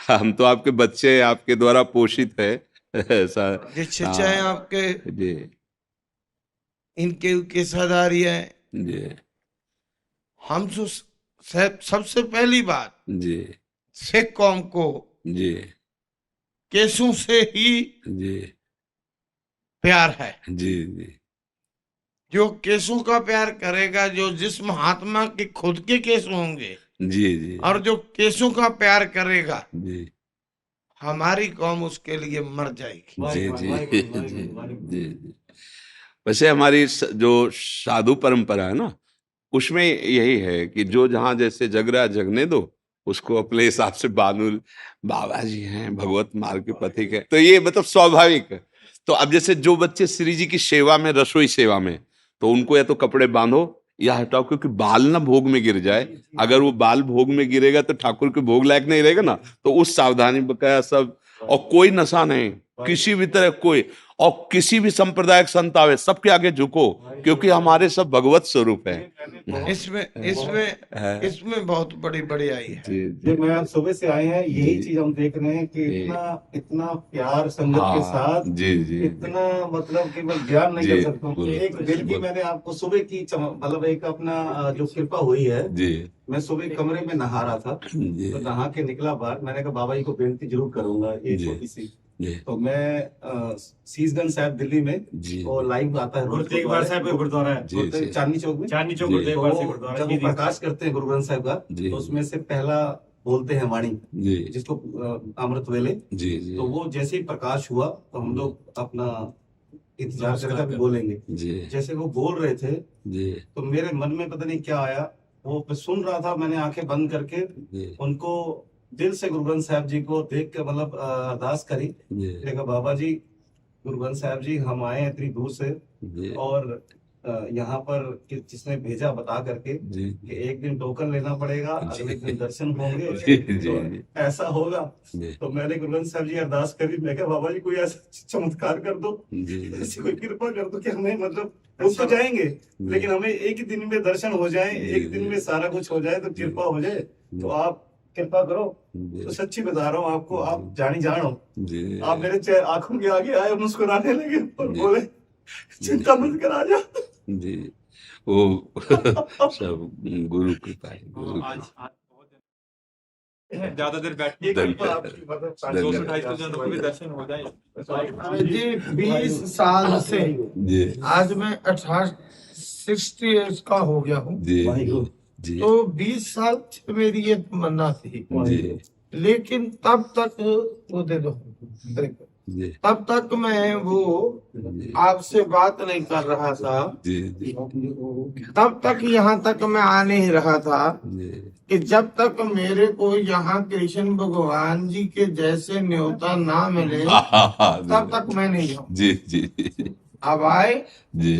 हम तो आपके बच्चे हैं, आपके द्वारा पोषित है ऐसा। जिस शिक्षाएं हाँ, आपके जी इनके केसाधारी है। जी हम तो सबसे पहली बात, जी सिख कौम को जी केसों से ही जी प्यार है। जी जी जो केसों का प्यार करेगा, जो जिस महात्मा के खुद के केस होंगे, जी जी और जो केसों का प्यार करेगा, जी हमारी कौम उसके लिए मर जाएगी। जी जी जी जी। वैसे हमारी जो साधु परंपरा है ना, उसमें यही है कि जो जहाँ जैसे जग रहा है जगने दो, उसको अपने हिसाब से बानुल बाबा जी हैं, भगवत मार्ग के पथिक है, तो ये मतलब स्वाभाविक है। तो अब जैसे जो बच्चे श्री जी की सेवा में, रसोई सेवा में, तो उनको या तो कपड़े बांधो या हटाओ, क्योंकि बाल ना भोग में गिर जाए। अगर वो बाल भोग में गिरेगा तो ठाकुर के भोग लायक नहीं रहेगा ना, तो उस सावधानी बकाया सब। और कोई नशा नहीं, किसी भी तरह कोई, और किसी भी संप्रदायिक संत आवे, सबके आगे झुको, क्योंकि हमारे सब भगवत स्वरूप है। इसमें बहुत बड़ी बड़ाई है। जी जी, मैं आज सुबह से आए हैं, यही चीज हम देख रहे हैं कि जी। इतना प्यार संगत के हाँ, साथ, जी जी इतना मतलब कि मैं बयान नहीं जी, कर सकता हूँ। बोलो, एक दिन की बोलो। मैंने आपको सुबह की मतलब एक अपना जो कृपा हुई है, जी मैं सुबह कमरे में नहा रहा था, जी तो नहा के निकला बाहर, मैंने कहा बाबा जी को बेनती जरूर करूंगा एक जी। छोटी सी। जी तो मैं शीशगंज साहब दिल्ली में, जी और लाइव आता है गुरु तेग बहादुर साहब का गुरुद्वारा है, जी जी चांदनी चौक में। चांदनी चौक जी। गुरु तेग बहादुर साहब गुरुद्वारा जब वो जी, जी। प्रकाश करते हैं गुरु ग्रंथ साहब का, जी। तो उसमें से पहला बोलते हैं वाणी, जी जिसको अमृत वेले। जी जी तो वो जैसे ही प्रकाश हुआ, तो हम लोग अपना इंतजार कर रहे थे, बोलेंगे। जी जैसे वो बोल रहे थे, जी तो मेरे मन में पता नहीं क्या आया, वो मैं सुन रहा था, मैंने आंखें बंद करके जी उनको दिल से गुरु ग्रंथ साहब जी को देख के मतलब अरदास करी। जी देखा बाबा जी, गुरु ग्रंथ साहब जी, हम आए हैं इतनी दूर से, जी और यहाँ पर जिसने भेजा बता करके जी कि एक दिन टोकन लेना पड़ेगा, अगले दिन दर्शन होंगे, जी, जी, तो जी। ऐसा होगा। जी तो मैंने गुरु ग्रंथ साहब जी अरदास करी, मैं कहा बाबा जी कोई ऐसा चमत्कार कर दो, जी ऐसी कोई कृपा कर दो कि हमें मतलब हम तो जाएंगे, लेकिन हमें एक ही दिन में दर्शन हो जाए, एक दिन में सारा कुछ हो जाए, तो कृपा हो जाए। तो आप कृपा करो। तो सच्ची बता रहा हूँ आपको, आप जानी जानो, जी आप मेरे आंखों के आगे आए, मुस्कुराने लगे और बोले चिंता मत कर, आ जा। जी वो सब गुरु कृपा है, गुरु कृपा। ज्यादा देर बैठिए, धन्यवाद। 200-250 जनों को भी दर्शन हो जाए। जी 20 साल से, जी आज मैं 60 इयर्स का हो गया हूँ। जी जी तो 20 साल से मेरी ये तमन्ना थी जी लेकिन तब तक वो दे दो, जी तब तक मैं वो आपसे बात नहीं कर रहा था, जी जी तब तक यहाँ तक मैं आ नहीं रहा था जी कि जब तक मेरे को यहाँ कृष्ण भगवान जी के जैसे न्योता ना मिले तब तक मैं नहीं हूँ। जी जी अब आए, जी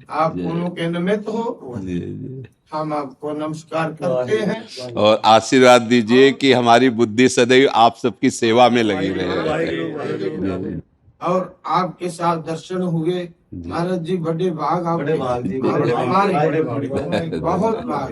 आप उन्हों के निमित्त हो, जी जी हम आपको नमस्कार करते हैं। और आशीर्वाद दीजिए कि हमारी बुद्धि सदैव आप सबकी सेवा में लगी रहे। और आपके साथ दर्शन हुए महाराज जी, बड़े भाग आप बड़े भाग जी, और बड़े भाग, हमारे बड़े भाग। बहुत भाग।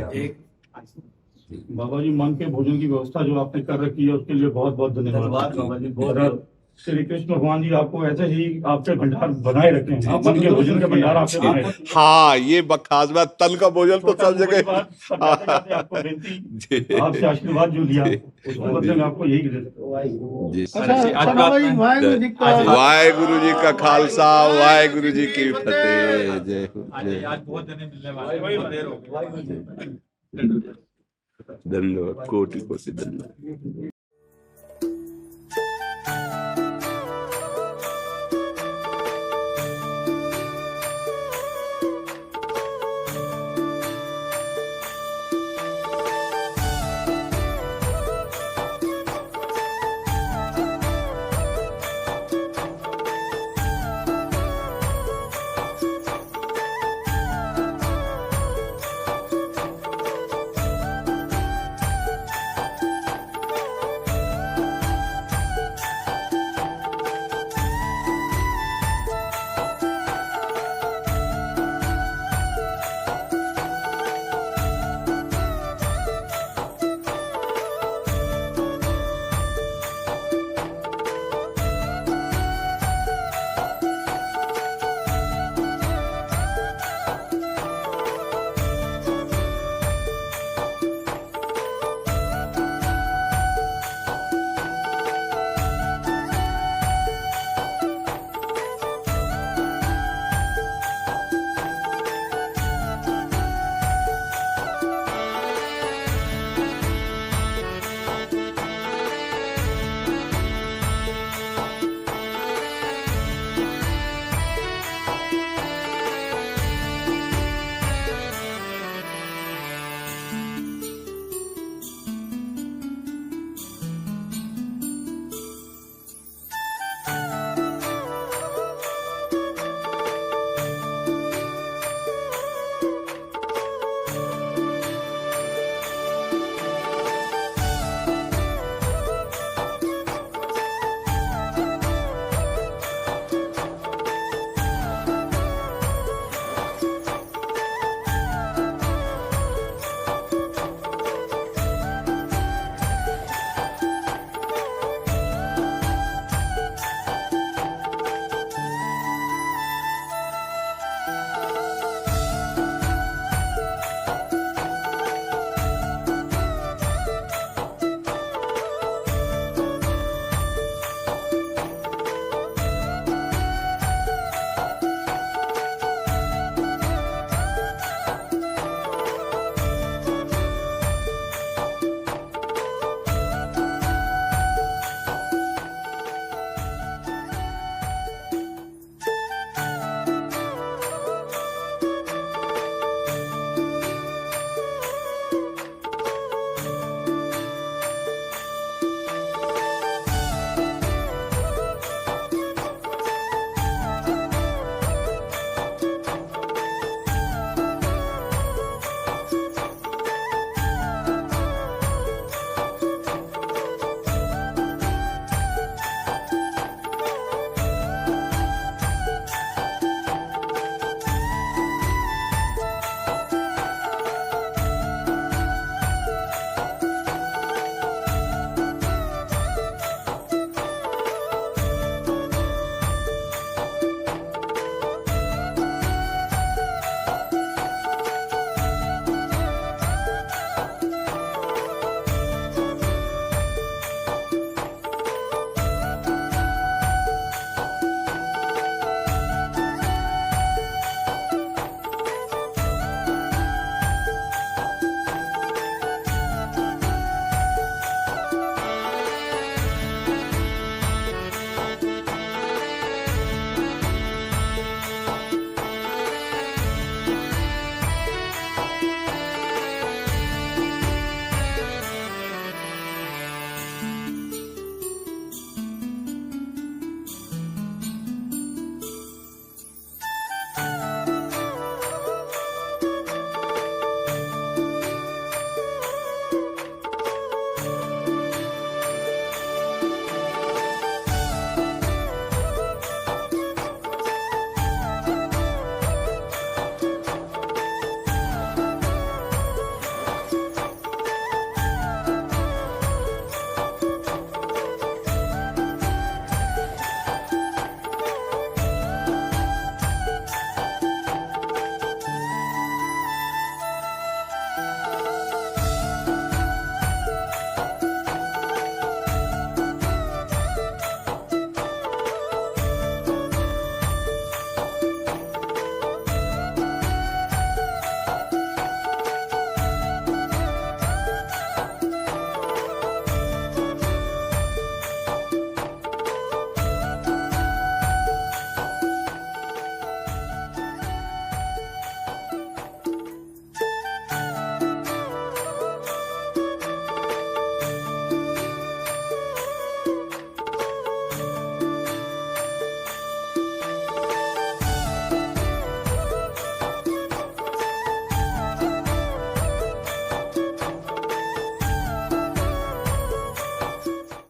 बाबा जी, मन के भोजन की व्यवस्था जो आपने कर रखी है उसके लिए बहुत बहुत धन्यवाद बाबा जी। बहुत श्री कृष्ण भगवान जी आपको ऐसे ही आपके भंडार बनाए रखें, मन के भोजन के भंडार आपके बनाए रखें। हाँ, ये खास बात, तल का भोजन तो सब जगह। आपको बेनती, आपसे आशीर्वाद जो लिया उसके बदले में आपको यही जी वाहेगुरु वाहेगुरु जी का खालसा, वाहेगुरु जी की फतेह। जय हो, जय हो। आज बहुत जने मिलने वाले हैं, देर हो गई। धन्यवाद, कोटि कोटि धन्यवाद।